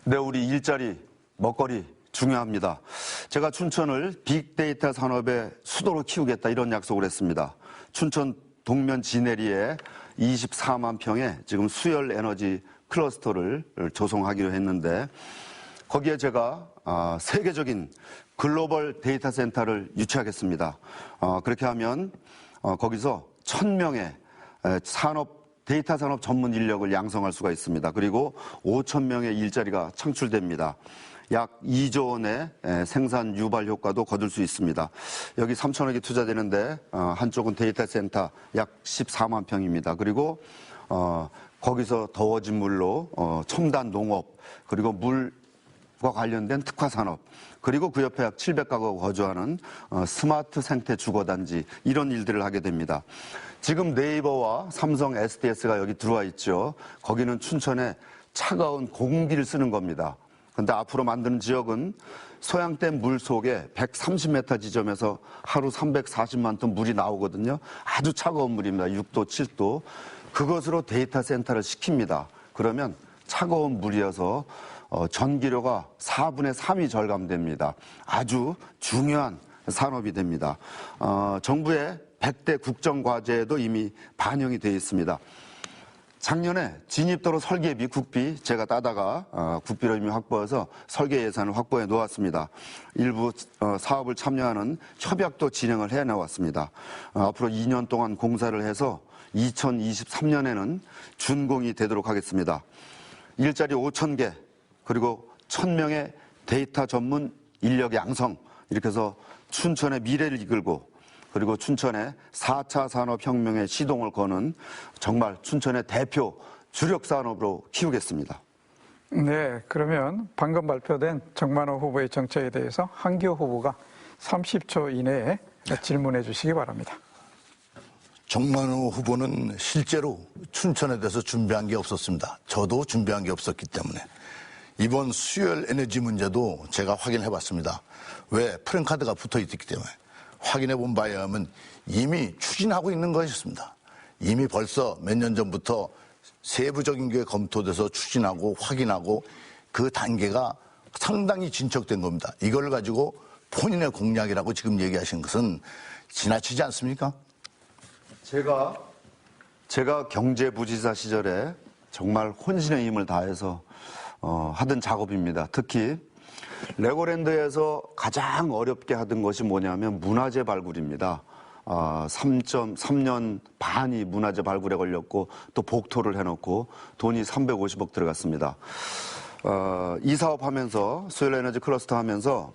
네, 우리 일자리, 먹거리 중요합니다. 제가 춘천을 빅데이터 산업의 수도로 키우겠다 이런 약속을 했습니다. 춘천 동면 지내리에 24만 평의 지금 수열 에너지 클러스터를 조성하기로 했는데 거기에 제가 세계적인 글로벌 데이터 센터를 유치하겠습니다. 그렇게 하면 거기서 1,000명의 데이터 산업 전문 인력을 양성할 수가 있습니다. 그리고 5,000명의 일자리가 창출됩니다. 약 2조 원의 생산 유발 효과도 거둘 수 있습니다. 여기 3천억이 투자되는데 한쪽은 데이터 센터 약 14만 평입니다. 그리고 거기서 더워진 물로 첨단 농업 그리고 물과 관련된 특화 산업 그리고 그 옆에 약 700가구가 거주하는 스마트 생태 주거단지 이런 일들을 하게 됩니다. 지금 네이버와 삼성 SDS가 여기 들어와 있죠. 거기는 춘천에 차가운 공기를 쓰는 겁니다. 그런데 앞으로 만드는 지역은 소양댐 물 속에 130m 지점에서 하루 340만 톤 물이 나오거든요. 아주 차가운 물입니다. 6도, 7도. 그것으로 데이터 센터를 시킵니다. 그러면 차가운 물이어서 전기료가 4분의 3이 절감됩니다. 아주 중요한 산업이 됩니다. 정부의 100대 국정과제에도 이미 반영이 되어 있습니다. 작년에 진입도로 설계비 국비 제가 따다가 국비를 이미 확보해서 설계 예산을 확보해 놓았습니다. 일부 사업을 참여하는 협약도 진행을 해 나왔습니다. 앞으로 2년 동안 공사를 해서 2023년에는 준공이 되도록 하겠습니다. 일자리 5,000개 그리고 1,000명의 데이터 전문 인력 양성 이렇게 해서 춘천의 미래를 이끌고 그리고 춘천의 4차 산업혁명의 시동을 거는 정말 춘천의 대표 주력 산업으로 키우겠습니다.
네, 그러면 방금 발표된 정만호 후보의 정책에 대해서 한기호 후보가 30초 이내에 질문해 주시기 바랍니다.
정만호 후보는 실제로 춘천에 대해서 준비한 게 없었습니다. 저도 준비한 게 없었기 때문에. 이번 수열 에너지 문제도 제가 확인해 봤습니다. 왜? 프랜카드가 붙어 있기 때문에. 확인해 본 바에 의하면 이미 추진하고 있는 것이었습니다. 이미 벌써 몇 년 전부터 세부적인 게 검토돼서 추진하고 확인하고 그 단계가 상당히 진척된 겁니다. 이걸 가지고 본인의 공약이라고 지금 얘기하신 것은 지나치지 않습니까?
제가 경제부지사 시절에 정말 혼신의 힘을 다해서 하던 작업입니다. 특히 레고랜드에서 가장 어렵게 하던 것이 뭐냐면 문화재 발굴입니다. 3.3년 반이 문화재 발굴에 걸렸고 또 복토를 해놓고 돈이 350억 들어갔습니다. 이 사업하면서 수열에너지 클러스터 하면서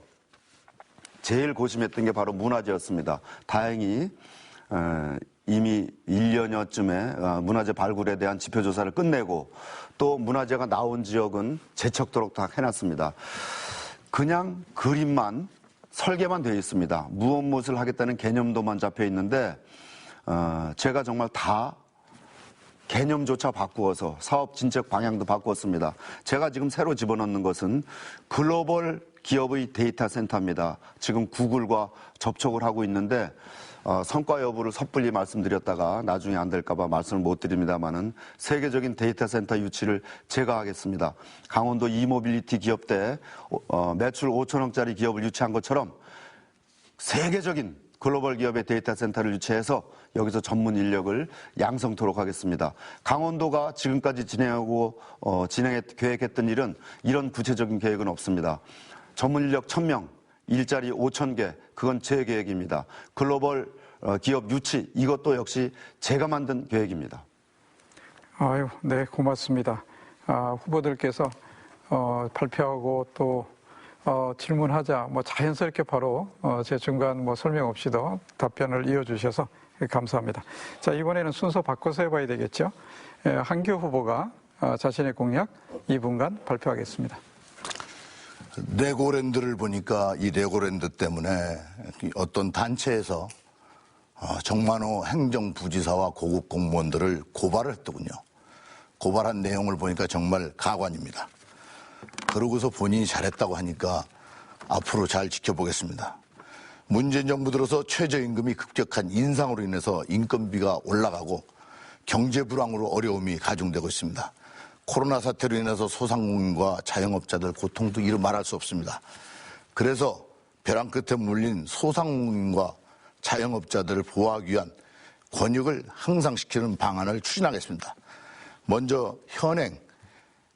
제일 고심했던 게 바로 문화재였습니다. 다행히 이미 1년여쯤에 문화재 발굴에 대한 지표조사를 끝내고 또 문화재가 나온 지역은 재척도록 다 해놨습니다. 그냥 그림만 설계만 되어 있습니다. 무엇을 하겠다는 개념도만 잡혀 있는데 제가 정말 다 개념조차 바꾸어서 사업 진척 방향도 바꾸었습니다. 제가 지금 새로 집어넣는 것은 글로벌 기업의 데이터 센터입니다. 지금 구글과 접촉을 하고 있는데 성과 여부를 섣불리 말씀드렸다가 나중에 안 될까봐 말씀을 못 드립니다만은 세계적인 데이터 센터 유치를 제가 하겠습니다. 강원도 이모빌리티 기업 때 매출 5천억짜리 기업을 유치한 것처럼 세계적인 글로벌 기업의 데이터 센터를 유치해서 여기서 전문 인력을 양성토록 하겠습니다. 강원도가 지금까지 계획했던 일은 이런 구체적인 계획은 없습니다. 전문 인력 1,000명, 일자리 5,000개, 그건 제 계획입니다. 글로벌 기업 유치, 이것도 역시 제가 만든 계획입니다.
아유, 네, 고맙습니다. 후보들께서 발표하고 또 질문하자 자연스럽게 바로 제 중간 설명 없이도 답변을 이어주셔서 감사합니다. 자, 이번에는 순서 바꿔서 해봐야 되겠죠. 한교 후보가 자신의 공약 2분간 발표하겠습니다.
레고랜드를 보니까 이 레고랜드 때문에 어떤 단체에서 정만호 행정부지사와 고급 공무원들을 고발을 했더군요. 고발한 내용을 보니까 정말 가관입니다. 그러고서 본인이 잘했다고 하니까 앞으로 잘 지켜보겠습니다. 문재인 정부 들어서 최저임금이 급격한 인상으로 인해서 인건비가 올라가고 경제 불황으로 어려움이 가중되고 있습니다. 코로나 사태로 인해서 소상공인과 자영업자들 고통도 이루 말할 수 없습니다. 그래서 벼랑 끝에 물린 소상공인과 자영업자들을 보호하기 위한 권익을 향상시키는 방안을 추진하겠습니다. 먼저 현행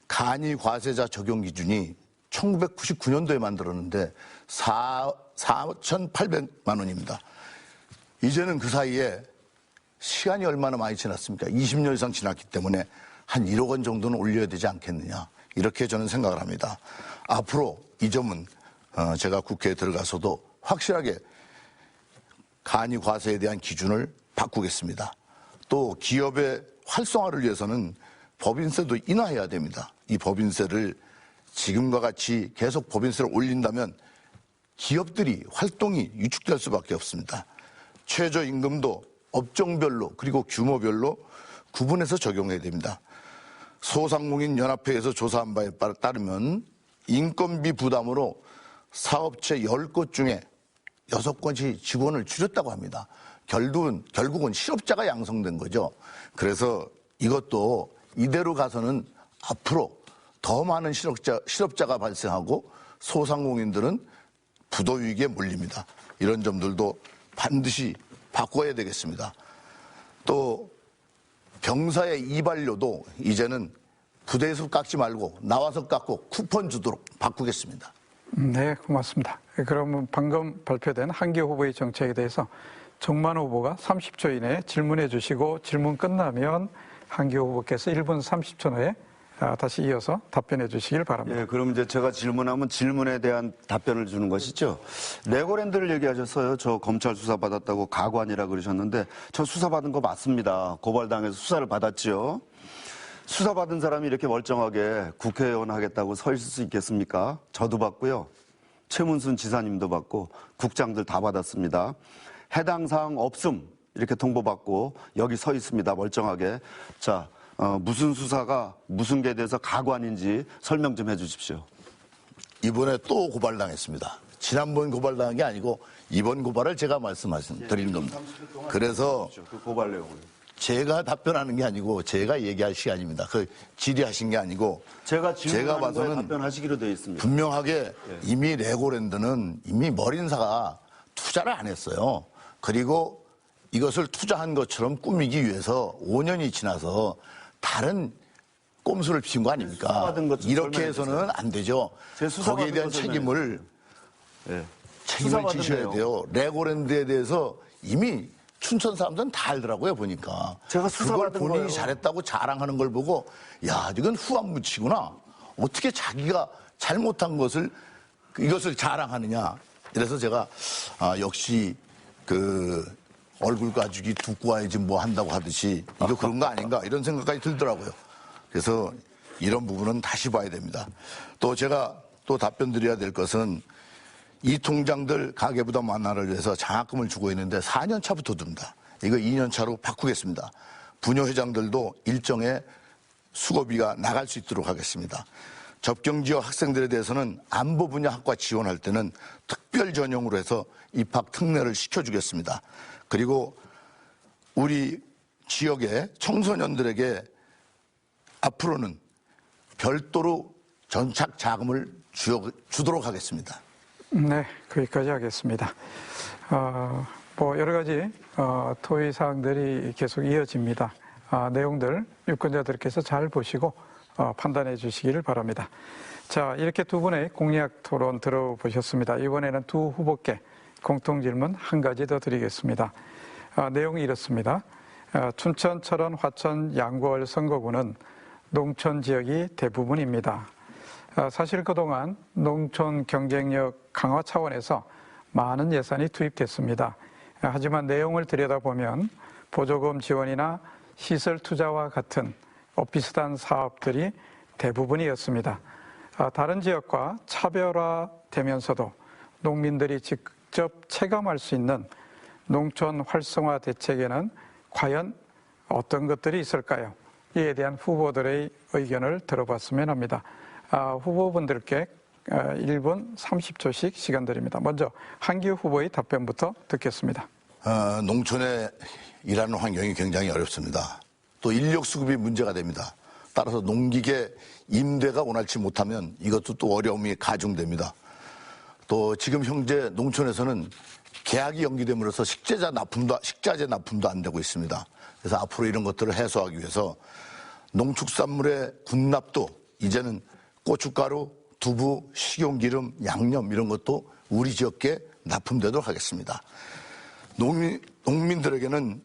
간이과세자 적용 기준이 1999년도에 만들었는데 4,800만 원입니다. 이제는 그 사이에 시간이 얼마나 많이 지났습니까? 20년 이상 지났기 때문에 한 1억 원 정도는 올려야 되지 않겠느냐, 이렇게 저는 생각을 합니다. 앞으로 이 점은 제가 국회에 들어가서도 확실하게 간이과세에 대한 기준을 바꾸겠습니다. 또 기업의 활성화를 위해서는 법인세도 인하해야 됩니다. 이 법인세를 지금과 같이 계속 법인세를 올린다면 기업들이 활동이 위축될 수밖에 없습니다. 최저임금도 업종별로 그리고 규모별로 구분해서 적용해야 됩니다. 소상공인 연합회에서 조사한 바에 따르면 인건비 부담으로 사업체 10곳 중에 6곳이 직원을 줄였다고 합니다. 결국은 실업자가 양성된 거죠. 그래서 이것도 이대로 가서는 앞으로 더 많은 실업자가 발생하고 소상공인들은 부도 위기에 몰립니다. 이런 점들도 반드시 바꿔야 되겠습니다. 또 병사의 이발료도 이제는 부대에서 깎지 말고 나와서 깎고 쿠폰 주도록 바꾸겠습니다.
네, 고맙습니다. 그러면 방금 발표된 한교 후보의 정책에 대해서 정만호 후보가 30초 이내에 질문해 주시고 질문 끝나면 한교 후보께서 1분 30초 내에 다시 이어서 답변해 주시길 바랍니다.
예, 그럼 이제 제가 질문하면 질문에 대한 답변을 주는 것이죠. 레고랜드를 얘기하셨어요. 저 검찰 수사 받았다고 가관이라 그러셨는데 저 수사 받은 거 맞습니다. 고발당해서 수사를 받았죠. 수사 받은 사람이 이렇게 멀쩡하게 국회의원 하겠다고 서 있을 수 있겠습니까? 저도 받고요. 최문순 지사님도 받고 국장들 다 받았습니다. 해당 사항 없음 이렇게 통보받고 여기 서 있습니다. 멀쩡하게. 자, 무슨 수사가 무슨 게 대해서 가관인지 설명 좀 해주십시오.
이번에 또 고발당했습니다. 지난번 고발당한 게 아니고 이번 고발을 제가 말씀드리는 겁니다. 그래서
그 고발 내용을.
제가 답변하는 게 아니고 제가 얘기할 시간입니다. 그 질의하신 게 아니고
제가 질문하는 거에
봐서는
답변하시기로 되어 있습니다.
분명하게 이미 레고랜드는 이미 머린사가 투자를 안 했어요. 그리고 이것을 투자한 것처럼 꾸미기 위해서 5년이 지나서 다른 꼼수를 피운 거 아닙니까? 이렇게 해서는 안 되죠. 거기에 대한 책임을 지셔야 돼요. 레고랜드에 대해서 이미 춘천 사람들은 다 알더라고요, 보니까.
제가
그걸 본인이
거예요.
잘했다고 자랑하는 걸 보고, 야, 이건 후안무치구나. 어떻게 자기가 잘못한 것을, 이것을 자랑하느냐. 그래서 제가, 역시, 얼굴 가죽이 두고 와야지 뭐 한다고 하듯이, 이거 그런 거 아닌가, 이런 생각까지 들더라고요. 그래서 이런 부분은 다시 봐야 됩니다. 또 제가 또 답변 드려야 될 것은, 이 통장들 가계부담 완화를 위해서 장학금을 주고 있는데 4년 차부터 듭니다. 이거 2년 차로 바꾸겠습니다. 부녀회장들도 일정의 수고비가 나갈 수 있도록 하겠습니다. 접경지역 학생들에 대해서는 안보 분야 학과 지원할 때는 특별 전형으로 해서 입학 특례를 시켜주겠습니다. 그리고 우리 지역의 청소년들에게 앞으로는 별도로 전착 자금을 주도록 하겠습니다.
네, 거기까지 하겠습니다. 뭐 여러 가지 토의 사항들이 계속 이어집니다. 내용들 유권자들께서 잘 보시고 판단해 주시기를 바랍니다. 자, 이렇게 두 분의 공약 토론 들어보셨습니다. 이번에는 두 후보께 공통 질문 한 가지 더 드리겠습니다. 내용이 이렇습니다. 춘천, 철원, 화천, 양구월 선거구는 농촌 지역이 대부분입니다. 사실 그동안 농촌 경쟁력 강화 차원에서 많은 예산이 투입됐습니다. 하지만 내용을 들여다보면 보조금 지원이나 시설 투자와 같은 비슷한 사업들이 대부분이었습니다. 다른 지역과 차별화되면서도 농민들이 직접 체감할 수 있는 농촌 활성화 대책에는 과연 어떤 것들이 있을까요? 이에 대한 후보들의 의견을 들어봤으면 합니다. 후보분들께 1분 30초씩 시간 드립니다. 먼저 한기호 후보의 답변부터 듣겠습니다.
농촌에 일하는 환경이 굉장히 어렵습니다. 또 인력 수급이 문제가 됩니다. 따라서 농기계 임대가 원활치 못하면 이것도 또 어려움이 가중됩니다. 또 지금 현재 농촌에서는 계약이 연기됨으로써 식자재 납품도 안 되고 있습니다. 그래서 앞으로 이런 것들을 해소하기 위해서 농축산물의 군납도 이제는 고춧가루, 두부, 식용기름, 양념 이런 것도 우리 지역에 납품되도록 하겠습니다. 농민들에게는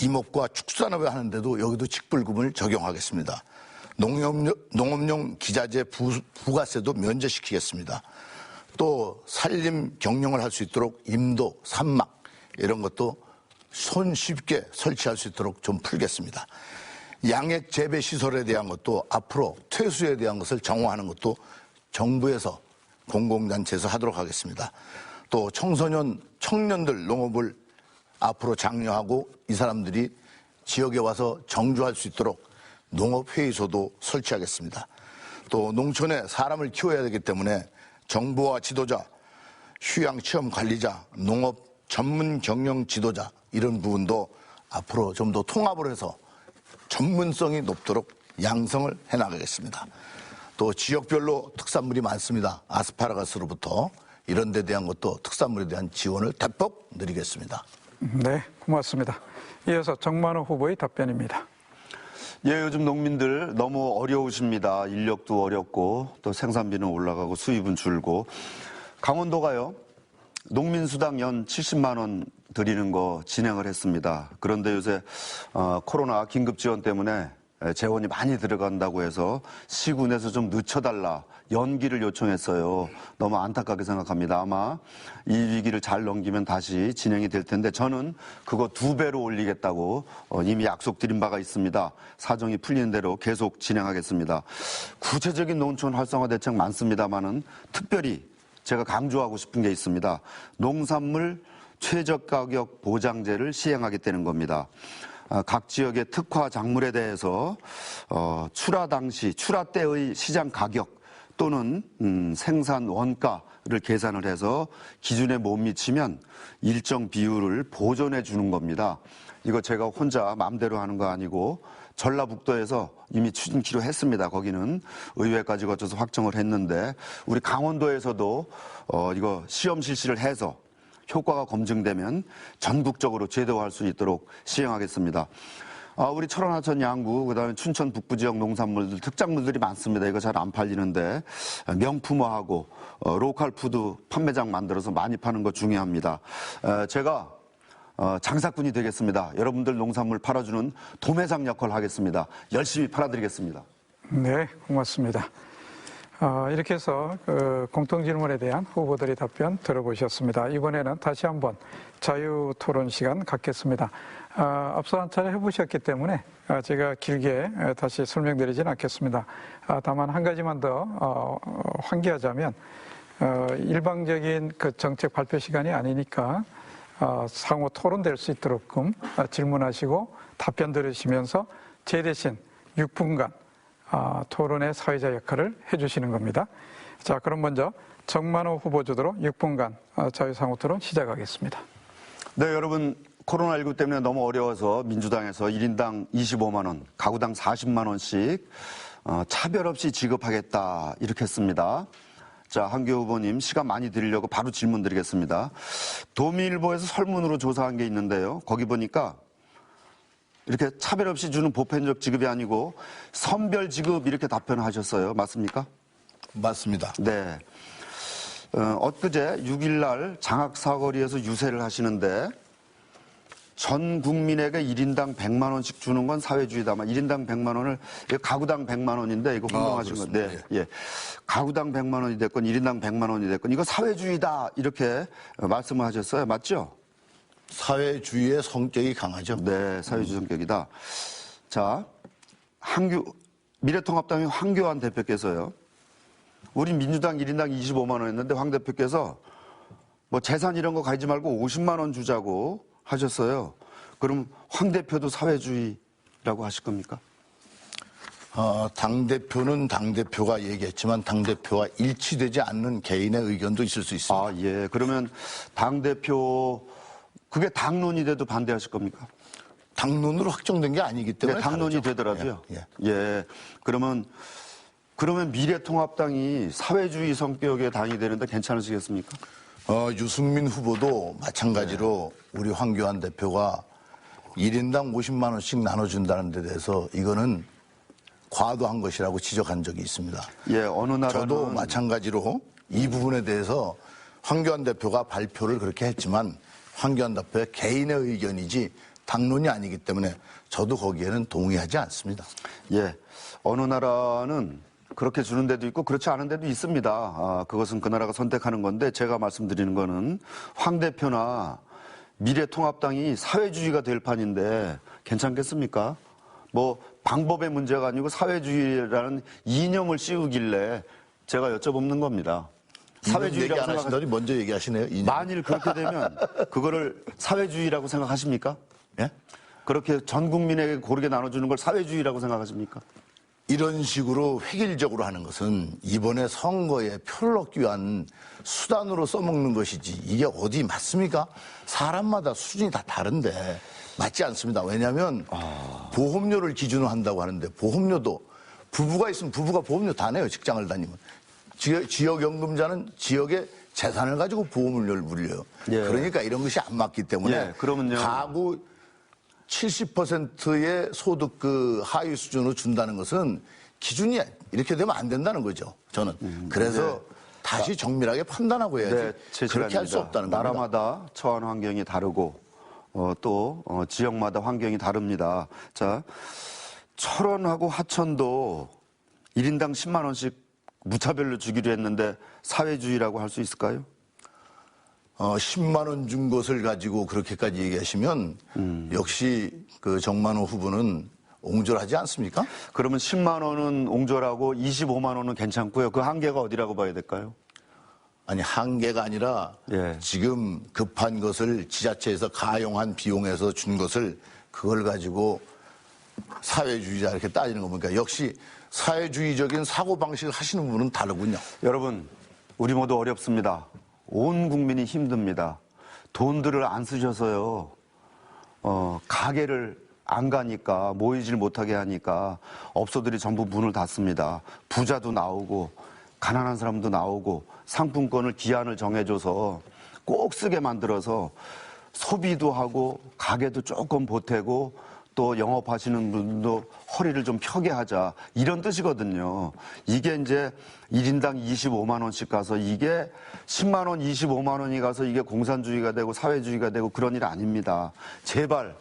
임업과 축산업을 하는데도 여기도 직불금을 적용하겠습니다. 농업용 기자재 부가세도 면제시키겠습니다. 또 산림 경영을 할 수 있도록 임도, 산막 이런 것도 손쉽게 설치할 수 있도록 좀 풀겠습니다. 양액 재배 시설에 대한 것도 앞으로 퇴수에 대한 것을 정화하는 것도 정부에서 공공단체에서 하도록 하겠습니다. 또 청년들 농업을 앞으로 장려하고 이 사람들이 지역에 와서 정주할 수 있도록 농업회의소도 설치하겠습니다. 또 농촌에 사람을 키워야 되기 때문에 정보와 지도자, 휴양체험관리자, 농업 전문 경영 지도자 이런 부분도 앞으로 좀 더 통합을 해서 전문성이 높도록 양성을 해나가겠습니다. 또 지역별로 특산물이 많습니다. 아스파라거스로부터 이런 데 대한 것도 특산물에 대한 지원을 대폭 드리겠습니다.
네, 고맙습니다. 이어서 정만호 후보의 답변입니다.
예, 요즘 농민들 너무 어려우십니다. 인력도 어렵고 또 생산비는 올라가고 수입은 줄고 강원도가요. 농민수당 연 70만 원 드리는 거 진행을 했습니다. 그런데 요새 코로나 긴급지원 때문에 재원이 많이 들어간다고 해서 시군에서 좀 늦춰달라 연기를 요청했어요. 너무 안타깝게 생각합니다. 아마 이 위기를 잘 넘기면 다시 진행이 될 텐데 저는 그거 2배로 올리겠다고 이미 약속드린 바가 있습니다. 사정이 풀리는 대로 계속 진행하겠습니다. 구체적인 농촌 활성화 대책 많습니다만은 특별히 제가 강조하고 싶은 게 있습니다. 농산물 최저가격 보장제를 시행하겠다는 겁니다. 각 지역의 특화 작물에 대해서 출하 당시, 출하 때의 시장 가격 또는 생산 원가를 계산을 해서 기준에 못 미치면 일정 비율을 보존해 주는 겁니다. 이거 제가 혼자 마음대로 하는 거 아니고 전라북도에서 이미 추진키로 했습니다. 거기는 의회까지 거쳐서 확정을 했는데 우리 강원도에서도 이거 시험 실시를 해서 효과가 검증되면 전국적으로 제도화할 수 있도록 시행하겠습니다. 우리 철원, 하천, 양구, 그다음에 춘천 북부 지역 농산물들, 특작물들이 많습니다. 이거 잘 안 팔리는데 명품화하고 로컬 푸드 판매장 만들어서 많이 파는 거 중요합니다. 제가 장사꾼이 되겠습니다. 여러분들 농산물 팔아주는 도매상 역할을 하겠습니다. 열심히 팔아드리겠습니다.
네, 고맙습니다. 이렇게 해서 공통질문에 대한 후보들의 답변 들어보셨습니다. 이번에는 다시 한번 자유토론 시간 갖겠습니다. 앞서 한 차례 해보셨기 때문에 제가 길게 다시 설명드리진 않겠습니다. 다만 한 가지만 더 환기하자면 일방적인 그 정책 발표 시간이 아니니까 상호 토론될 수 있도록끔 질문하시고 답변 들으시면서 제 대신 6분간 토론의 사회자 역할을 해주시는 겁니다. 자, 그럼 먼저 정만호 후보 주도로 6분간 자유상호 토론 시작하겠습니다.
네, 여러분 코로나19 때문에 너무 어려워서 민주당에서 1인당 25만 원, 가구당 40만 원씩 차별 없이 지급하겠다 이렇게 했습니다. 자, 한교 후보님 시간 많이 드리려고 바로 질문 드리겠습니다. 도미일보에서 설문으로 조사한 게 있는데요. 거기 보니까 이렇게 차별 없이 주는 보편적 지급이 아니고 선별 지급 이렇게 답변하셨어요. 맞습니까?
맞습니다.
네. 엊그제 6일 날 장학사거리에서 유세를 하시는데 전 국민에게 1인당 100만 원씩 주는 건 사회주의다. 1인당 100만 원을 가구당 100만 원인데 이거 혼동하신 건데 예. 가구당 100만 원이 됐건 1인당 100만 원이 됐건 이거 사회주의다 이렇게 말씀을 하셨어요. 맞죠?
사회주의의 성격이 강하죠.
네, 사회주의 성격이다. 자, 미래통합당의 황교안 대표께서요. 우리 민주당 1인당 25만 원 했는데 황 대표께서 뭐 재산 이런 거 가지지 말고 50만 원 주자고 하셨어요. 그럼 황 대표도 사회주의라고 하실 겁니까?
당대표는 당대표가 얘기했지만 당대표와 일치되지 않는 개인의 의견도 있을 수 있습니다.
아, 예. 그러면 당대표, 그게 당론이 돼도 반대하실 겁니까?
당론으로 확정된 게 아니기 때문에.
네, 당론이
다르죠.
되더라도요.
예.
예. 그러면 미래통합당이 사회주의 성격의 당이 되는데 괜찮으시겠습니까?
유승민 후보도 마찬가지로 우리 황교안 대표가 1인당 50만 원씩 나눠준다는 데 대해서 이거는 과도한 것이라고 지적한 적이 있습니다.
예, 어느 나라는
저도 마찬가지로 이 부분에 대해서 황교안 대표가 발표를 그렇게 했지만 황교안 대표의 개인의 의견이지 당론이 아니기 때문에 저도 거기에는 동의하지 않습니다.
예, 어느 나라는 그렇게 주는 데도 있고 그렇지 않은 데도 있습니다. 그것은 그 나라가 선택하는 건데 제가 말씀드리는 거는 황 대표나 미래통합당이 사회주의가 될 판인데 괜찮겠습니까? 뭐 방법의 문제가 아니고 사회주의라는 이념을 씌우길래 제가 여쭤보는 겁니다. 사회주의라고
생각하시더니 먼저 얘기하시네요. 이념.
만일 그렇게 되면 그거를 사회주의라고 생각하십니까?
예?
그렇게 전 국민에게 고르게 나눠주는 걸 사회주의라고 생각하십니까?
이런 식으로 획일적으로 하는 것은 이번에 선거에 표를 얻기 위한 수단으로 써먹는 것이지 이게 어디 맞습니까? 사람마다 수준이 다 다른데 맞지 않습니다. 왜냐하면 보험료를 기준으로 한다고 하는데 보험료도 부부가 있으면 부부가 보험료 다 내요. 직장을 다니면. 지역연금자는 지역의 재산을 가지고 보험료를 물려요.
예.
그러니까 이런 것이 안 맞기 때문에
예, 그러면요.
가구 70%의 소득 그 하위 수준으로 준다는 것은 기준이 이렇게 되면 안 된다는 거죠. 저는. 그래서 다시 정밀하게 판단하고 해야지.
네, 제
그렇게 할 수
시간입니다.
없다는 겁니다.
나라마다 처한 환경이 다르고 또 지역마다 환경이 다릅니다. 자, 철원하고 하천도 1인당 10만 원씩 무차별로 주기로 했는데 사회주의라고 할 수 있을까요?
10만 원 준 것을 가지고 그렇게까지 얘기하시면 역시 그 정만호 후보는 옹졸하지 않습니까?
그러면 10만 원은 옹졸하고 25만 원은 괜찮고요. 그 한계가 어디라고 봐야 될까요?
아니 한계가 아니라
예.
지금 급한 것을 지자체에서 가용한 비용에서 준 것을 그걸 가지고 사회주의자 이렇게 따지는 거 보니까 역시 사회주의적인 사고방식을 하시는 분은 다르군요.
여러분, 우리 모두 어렵습니다. 온 국민이 힘듭니다. 돈들을 안 쓰셔서요. 가게를 안 가니까 모이질 못하게 하니까 업소들이 전부 문을 닫습니다. 부자도 나오고 가난한 사람도 나오고 상품권을 기한을 정해줘서 꼭 쓰게 만들어서 소비도 하고 가게도 조금 보태고 또 영업하시는 분도 허리를 좀 펴게 하자 이런 뜻이거든요. 이게 이제 1인당 25만 원씩 가서 이게 10만 원, 25만 원이 가서 이게 공산주의가 되고 사회주의가 되고 그런 일 아닙니다. 제발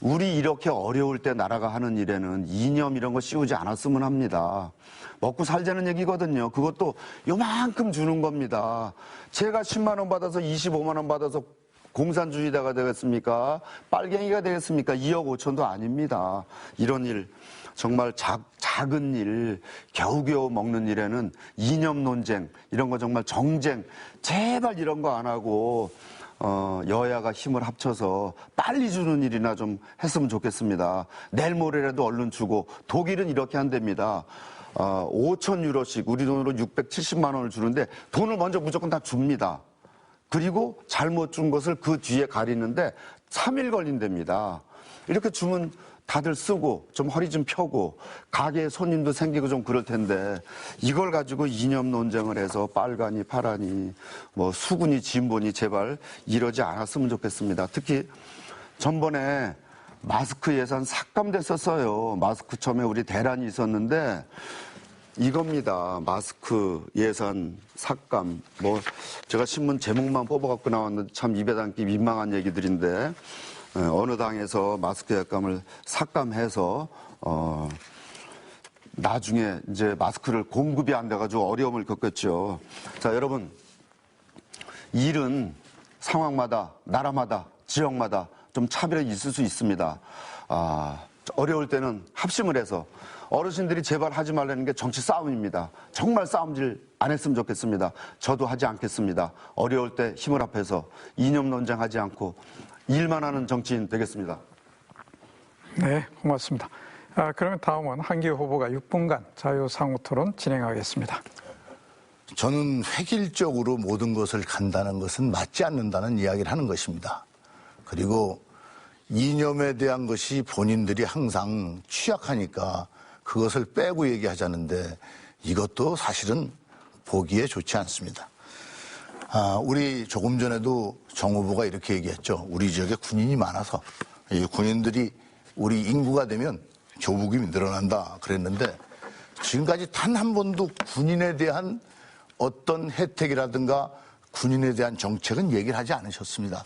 우리 이렇게 어려울 때 나라가 하는 일에는 이념 이런 거 씌우지 않았으면 합니다. 먹고 살자는 얘기거든요. 그것도 요만큼 주는 겁니다. 제가 10만 원 받아서 25만 원 받아서 공산주의자가 되겠습니까? 빨갱이가 되겠습니까? 2억 5천도 아닙니다. 이런 일, 정말 작은 일, 겨우겨우 먹는 일에는 이념 논쟁, 이런 거 정말 정쟁, 제발 이런 거 안 하고 여야가 힘을 합쳐서 빨리 주는 일이나 좀 했으면 좋겠습니다. 내일 모레라도 얼른 주고 독일은 이렇게 한답니다. 5천 유로씩 우리 돈으로 670만 원을 주는데 돈을 먼저 무조건 다 줍니다. 그리고 잘못 준 것을 그 뒤에 가리는데 3일 걸린답니다. 이렇게 주면 다들 쓰고 좀 허리 좀 펴고 가게에 손님도 생기고 좀 그럴 텐데 이걸 가지고 이념 논쟁을 해서 빨간이 파란이 뭐 수군이 진보니 제발 이러지 않았으면 좋겠습니다. 특히 전번에 마스크 예산 삭감됐었어요. 마스크 처음에 우리 대란이 있었는데 이겁니다. 마스크 예산 삭감. 뭐 제가 신문 제목만 뽑아갖고 나왔는데 참 입에 담기 민망한 얘기들인데 어느 당에서 마스크 예산을 삭감해서 나중에 이제 마스크를 공급이 안 돼가지고 어려움을 겪었죠. 자, 여러분 일은 상황마다 나라마다 지역마다 좀 차별이 있을 수 있습니다. 어려울 때는 합심을 해서 어르신들이 제발 하지 말라는 게 정치 싸움입니다. 정말 싸움질 안 했으면 좋겠습니다. 저도 하지 않겠습니다. 어려울 때 힘을 합해서 이념 논쟁하지 않고 일만 하는 정치인 되겠습니다.
네, 고맙습니다. 그러면 다음은 한기호 후보가 6분간 자유상호토론 진행하겠습니다.
저는 획일적으로 모든 것을 간다는 것은 맞지 않는다는 이야기를 하는 것입니다. 그리고 이념에 대한 것이 본인들이 항상 취약하니까 그것을 빼고 얘기하자는데 이것도 사실은 보기에 좋지 않습니다. 우리 조금 전에도 정 후보가 이렇게 얘기했죠. 우리 지역에 군인이 많아서 이 군인들이 우리 인구가 되면 교부금이 늘어난다 그랬는데 지금까지 단 한 번도 군인에 대한 어떤 혜택이라든가 군인에 대한 정책은 얘기를 하지 않으셨습니다.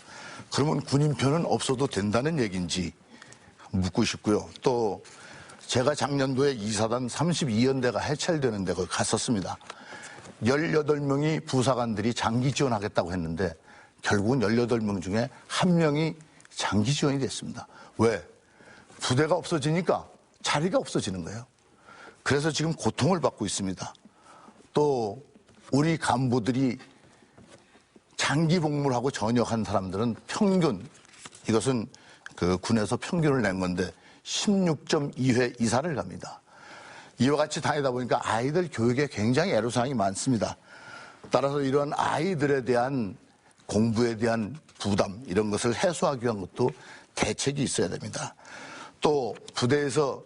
그러면 군인표는 없어도 된다는 얘기인지 묻고 싶고요. 또 제가 작년도에 이사단 32연대가 해체되는데 거기 갔었습니다. 18명이 부사관들이 장기 지원하겠다고 했는데 결국은 18명 중에 1명이 장기 지원이 됐습니다. 왜? 부대가 없어지니까 자리가 없어지는 거예요. 그래서 지금 고통을 받고 있습니다. 또 우리 간부들이 장기 복무를 하고 전역한 사람들은 평균, 이것은 그 군에서 평균을 낸 건데 16.2회 이사를 갑니다. 이와 같이 다니다 보니까 아이들 교육에 굉장히 애로사항이 많습니다. 따라서 이런 아이들에 대한 공부에 대한 부담 이런 것을 해소하기 위한 것도 대책이 있어야 됩니다. 또 부대에서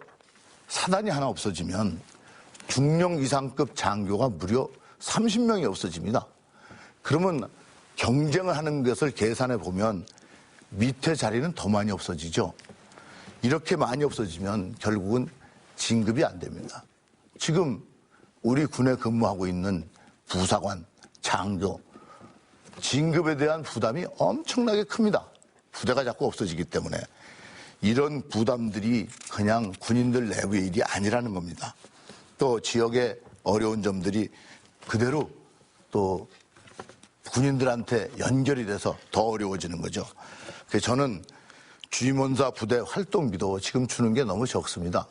사단이 하나 없어지면 중령 이상급 장교가 무려 30명이 없어집니다. 그러면 경쟁을 하는 것을 계산해 보면 밑에 자리는 더 많이 없어지죠. 이렇게 많이 없어지면 결국은 진급이 안 됩니다. 지금 우리 군에 근무하고 있는 부사관, 장교, 진급에 대한 부담이 엄청나게 큽니다. 부대가 자꾸 없어지기 때문에. 이런 부담들이 그냥 군인들 내부의 일이 아니라는 겁니다. 또 지역의 어려운 점들이 그대로 또 군인들한테 연결이 돼서 더 어려워지는 거죠. 그래서 저는 주임원사 부대 활동비도 지금 주는 게 너무 적습니다.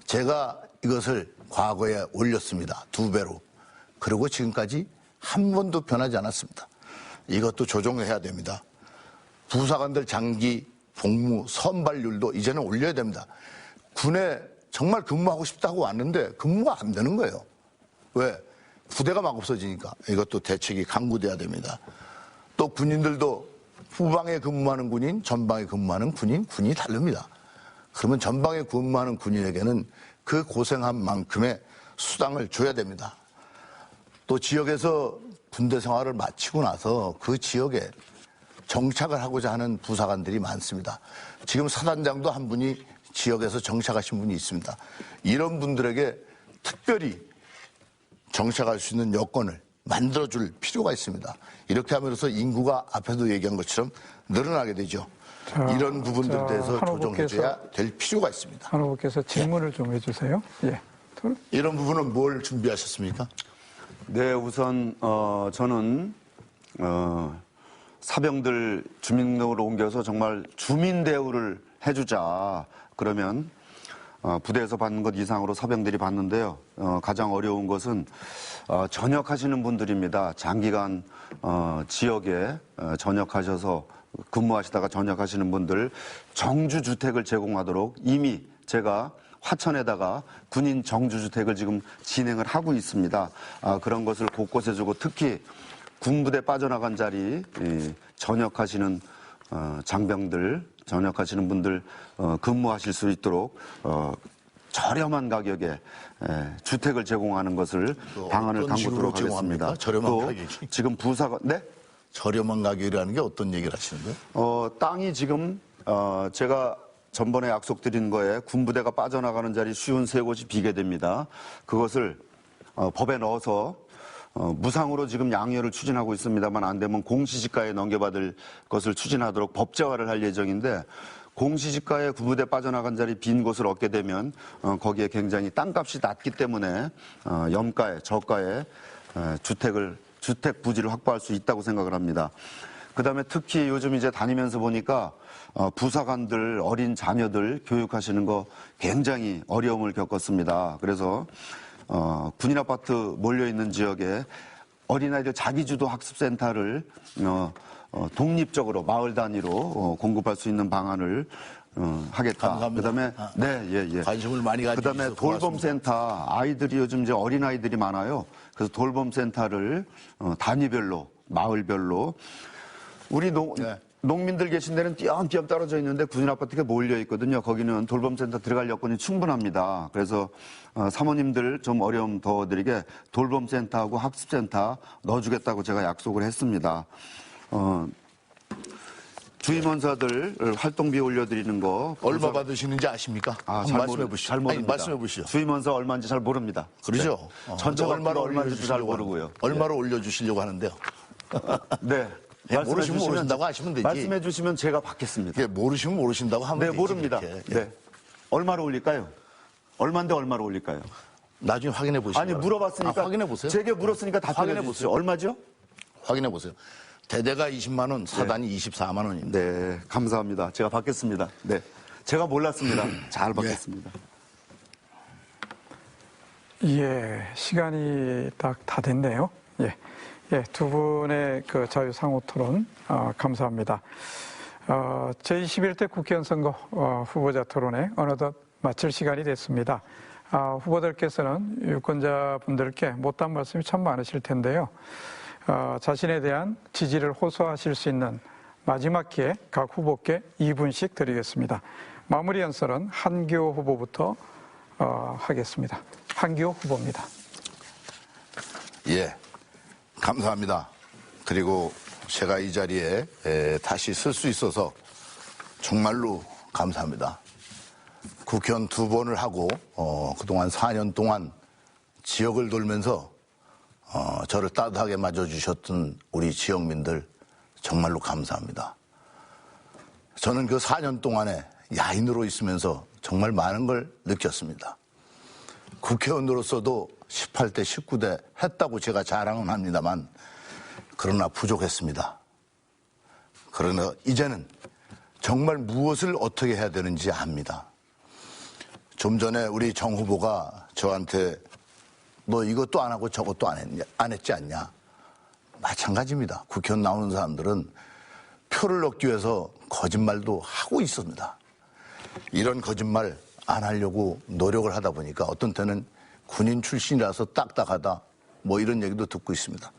제가 이것을 과거에 올렸습니다. 2배로. 그리고 지금까지 한 번도 변하지 않았습니다. 이것도 조정을 해야 됩니다. 부사관들 장기 복무 선발률도 이제는 올려야 됩니다. 군에 정말 근무하고 싶다고 왔는데 근무가 안 되는 거예요. 왜? 부대가 막 없어지니까. 이것도 대책이 강구돼야 됩니다. 또 군인들도 후방에 근무하는 군인, 전방에 근무하는 군인, 군이 다릅니다. 그러면 전방에 근무하는 군인에게는 그 고생한 만큼의 수당을 줘야 됩니다. 또 지역에서 군대 생활을 마치고 나서 그 지역에 정착을 하고자 하는 부사관들이 많습니다. 지금 사단장도 한 분이 지역에서 정착하신 분이 있습니다. 이런 분들에게 특별히 정착할 수 있는 여건을 만들어줄 필요가 있습니다. 이렇게 함으로써 인구가 앞에도 얘기한 것처럼 늘어나게 되죠. 이런 부분들에 대해서 조정해줘야 될 필요가 있습니다.
한 후보께서 질문을 좀 해주세요. 예.
이런 부분은 뭘 준비하셨습니까?
네, 우선 저는 사병들 주민등록으로 옮겨서 정말 주민 대우를 해주자. 그러면 부대에서 받는 것 이상으로 사병들이 받는데요. 가장 어려운 것은 전역하시는 분들입니다. 장기간 지역에 전역하셔서 근무하시다가 전역하시는 분들 정주주택을 제공하도록 이미 제가 화천에다가 군인 정주주택을 지금 진행을 하고 있습니다. 그런 것을 곳곳에 주고 특히 군부대 빠져나간 자리 전역하시는 장병들 전역하시는 분들 근무하실 수 있도록 저렴한 가격에 주택을 제공하는 것을 방안을
어떤 식으로
당구토록 하겠습니다.
제공합니까? 저렴한
또
가격이?
지금 부사가 네?
저렴한 가격이라는 게 어떤 얘기를 하시는 거예요?
땅이 지금 제가 전번에 약속드린 거에 군부대가 빠져나가는 자리 쉬운 세 곳이 비게 됩니다. 그것을 법에 넣어서 무상으로 지금 양해를 추진하고 있습니다만 안 되면 공시지가에 넘겨받을 것을 추진하도록 법제화를 할 예정인데 공시지가에 군부대 빠져나간 자리 빈 곳을 얻게 되면 거기에 굉장히 땅값이 낮기 때문에 염가에 저가에 주택 부지를 확보할 수 있다고 생각을 합니다. 그다음에 특히 요즘 이제 다니면서 보니까 부사관들 어린 자녀들 교육하시는 거 굉장히 어려움을 겪었습니다. 그래서 군인 아파트 몰려 있는 지역에 어린아이들 자기주도 학습센터를 독립적으로 마을 단위로 공급할 수 있는 방안을 하겠다.
감사합니다.
그다음에 네,
관심을 많이 가지고
그다음에
있어서
돌봄센터 아이들이 요즘 이제 어린 아이들이 많아요. 그래서 돌봄센터를 단위별로 마을별로 우리 농민들 계신 데는 띄엄띄엄 떨어져 있는데 군인 아파트가 몰려 있거든요. 거기는 돌봄센터 들어갈 여건이 충분합니다. 그래서 사모님들 좀 어려움 더 드리게 돌봄센터하고 학습센터 넣어주겠다고 제가 약속을 했습니다. 주임원사들 활동비 올려드리는 거
얼마 받으시는지 아십니까? 한번 말씀해 보시죠.
잘 모릅니다.
말씀해 보시죠.
주임원사 얼마인지 잘 모릅니다.
그러죠?
전체
얼마로
얼마인지도 잘
올려주시려고
모르고요.
얼마로 올려주시려고 하는데요?
네.
모르시면 모르신다고 하시면 되지.
말씀해 주시면 제가 받겠습니다.
예, 모르시면 모르신다고 하면
네,
되지.
모릅니다.
이렇게. 예.
네. 얼마로 올릴까요? 얼마인데 얼마로 올릴까요?
나중에 확인해 보시죠.
아니, 물어봤으니까.
확인해 보세요.
제게 물었으니까 답변해
확인해
보세요.
보세요.
얼마죠?
확인해 보세요. 대대가 20만 원, 사단이 24만 원입니다.
네, 감사합니다. 제가 받겠습니다. 네. 제가 몰랐습니다. 잘 받겠습니다.
예, 시간이 딱 다 됐네요. 예. 예, 두 분의 그 자유상호 토론, 감사합니다. 제21대 국회의원 선거 후보자 토론회 어느덧 마칠 시간이 됐습니다. 후보들께서는 유권자분들께 못한 말씀이 참 많으실 텐데요. 자신에 대한 지지를 호소하실 수 있는 마지막 기회 각 후보께 2분씩 드리겠습니다. 마무리 연설은 한기호 후보부터 하겠습니다. 한기호 후보입니다.
예, 감사합니다. 그리고 제가 이 자리에 다시 쓸 수 있어서 정말로 감사합니다. 국회의원 2번을 하고 그동안 4년 동안 지역을 돌면서 저를 따뜻하게 맞아주셨던 우리 지역민들 정말로 감사합니다. 저는 그 4년 동안에 야인으로 있으면서 정말 많은 걸 느꼈습니다. 국회의원으로서도 18대, 19대 했다고 제가 자랑은 합니다만 그러나 부족했습니다. 그러나 이제는 정말 무엇을 어떻게 해야 되는지 압니다. 좀 전에 우리 정 후보가 저한테 너 이것도 안 하고 저것도 안 했지 않냐. 마찬가지입니다. 국회의원 나오는 사람들은 표를 얻기 위해서 거짓말도 하고 있습니다. 이런 거짓말 안 하려고 노력을 하다 보니까 어떤 때는 군인 출신이라서 딱딱하다 뭐 이런 얘기도 듣고 있습니다.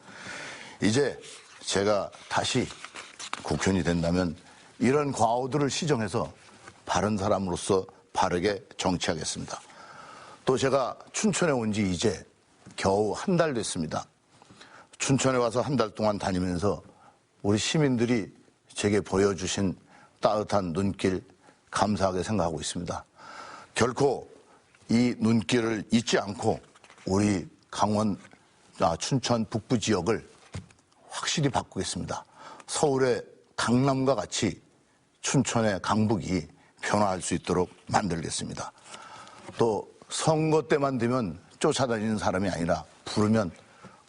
이제 제가 다시 국회의원이 된다면 이런 과오들을 시정해서 바른 사람으로서 바르게 정치하겠습니다. 또 제가 춘천에 온 지 이제 겨우 한 달 됐습니다. 춘천에 와서 한 달 동안 다니면서 우리 시민들이 제게 보여주신 따뜻한 눈길 감사하게 생각하고 있습니다. 결코 이 눈길을 잊지 않고 우리 춘천 북부 지역을 확실히 바꾸겠습니다. 서울의 강남과 같이 춘천의 강북이 변화할 수 있도록 만들겠습니다. 또 선거 때만 되면 쫓아다니는 사람이 아니라 부르면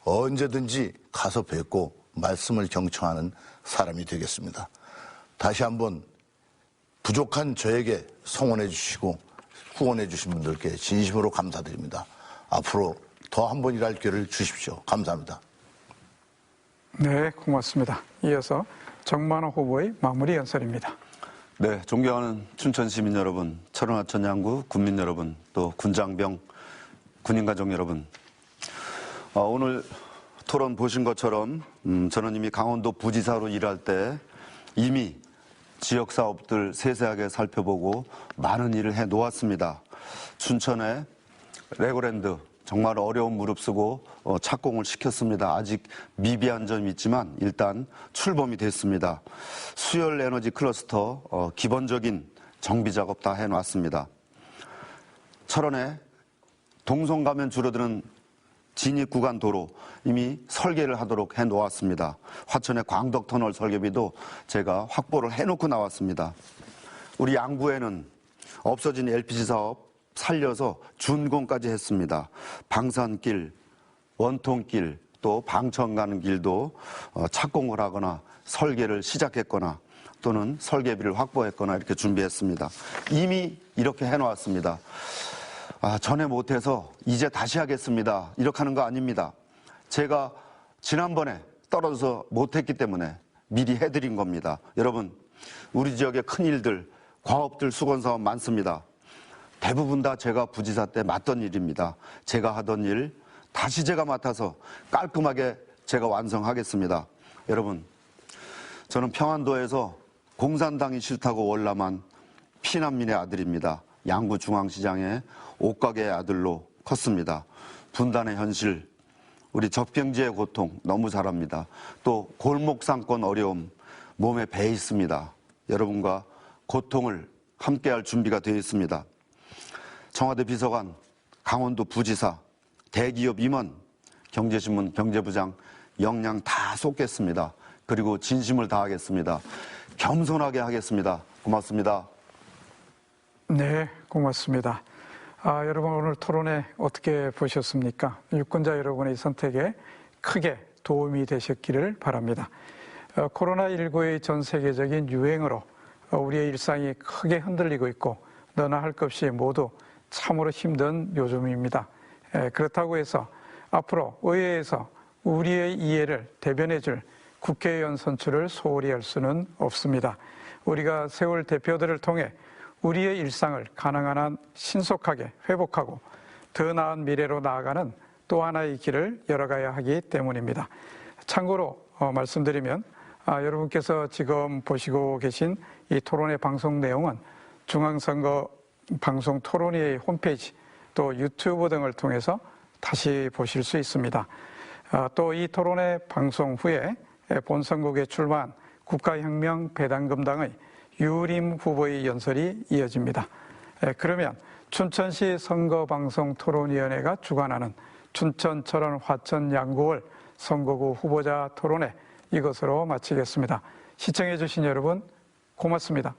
언제든지 가서 뵙고 말씀을 경청하는 사람이 되겠습니다. 다시 한번 부족한 저에게 성원해 주시고 후원해 주신 분들께 진심으로 감사드립니다. 앞으로 더 한 번 일할 기회를 주십시오. 감사합니다.
네, 고맙습니다. 이어서 정만호 후보의 마무리 연설입니다.
네, 존경하는 춘천 시민 여러분, 철원하천 양구 군민 여러분, 또 군장병 군인가족 여러분, 오늘 토론 보신 것처럼 저는 이미 강원도 부지사로 일할 때 이미 지역 사업들 세세하게 살펴보고 많은 일을 해 놓았습니다. 춘천에 레고랜드 정말 어려운 무릅쓰고 착공을 시켰습니다. 아직 미비한 점이 있지만 일단 출범이 됐습니다. 수열 에너지 클러스터 기본적인 정비 작업 다 해놨습니다. 철원에 동성 가면 줄어드는 진입 구간 도로 이미 설계를 하도록 해놓았습니다. 화천의 광덕터널 설계비도 제가 확보를 해놓고 나왔습니다. 우리 양구에는 없어진 LPG 사업 살려서 준공까지 했습니다. 방산길, 원통길, 또 방천 가는 길도 착공을 하거나 설계를 시작했거나 또는 설계비를 확보했거나 이렇게 준비했습니다. 이미 이렇게 해놓았습니다. 전에 못해서 이제 다시 하겠습니다. 이렇게 하는 거 아닙니다. 제가 지난번에 떨어져서 못했기 때문에 미리 해드린 겁니다. 여러분, 우리 지역의 큰일들, 과업들, 수건사업 많습니다. 대부분 다 제가 부지사 때 맡던 일입니다. 제가 하던 일 다시 제가 맡아서 깔끔하게 제가 완성하겠습니다. 여러분, 저는 평안도에서 공산당이 싫다고 월남한 피난민의 아들입니다. 양구중앙시장의 옷가게의 아들로 컸습니다. 분단의 현실, 우리 적병지의 고통 너무 잘 압니다. 또 골목상권 어려움 몸에 배 있습니다. 여러분과 고통을 함께할 준비가 되어 있습니다. 청와대 비서관, 강원도 부지사, 대기업 임원, 경제신문 경제부장 역량 다 쏟겠습니다. 그리고 진심을 다하겠습니다. 겸손하게 하겠습니다. 고맙습니다.
네, 고맙습니다. 여러분 오늘 토론회 어떻게 보셨습니까? 유권자 여러분의 선택에 크게 도움이 되셨기를 바랍니다. 코로나19의 전 세계적인 유행으로 우리의 일상이 크게 흔들리고 있고 너나 할 것 없이 모두 참으로 힘든 요즘입니다. 그렇다고 해서 앞으로 의회에서 우리의 이해를 대변해 줄 국회의원 선출을 소홀히 할 수는 없습니다. 우리가 세월 대표들을 통해 우리의 일상을 가능한 한 신속하게 회복하고 더 나은 미래로 나아가는 또 하나의 길을 열어가야 하기 때문입니다. 참고로 말씀드리면 여러분께서 지금 보시고 계신 이 토론회 방송 내용은 중앙선거 방송 토론회의 홈페이지 또 유튜브 등을 통해서 다시 보실 수 있습니다. 또 이 토론회 방송 후에 본선국에 출마한 국가혁명 배당금당의 유림 후보의 연설이 이어집니다. 그러면 춘천시 선거방송토론위원회가 주관하는 춘천, 철원, 화천, 양구월 선거구 후보자 토론회 이것으로 마치겠습니다. 시청해 주신 여러분 고맙습니다.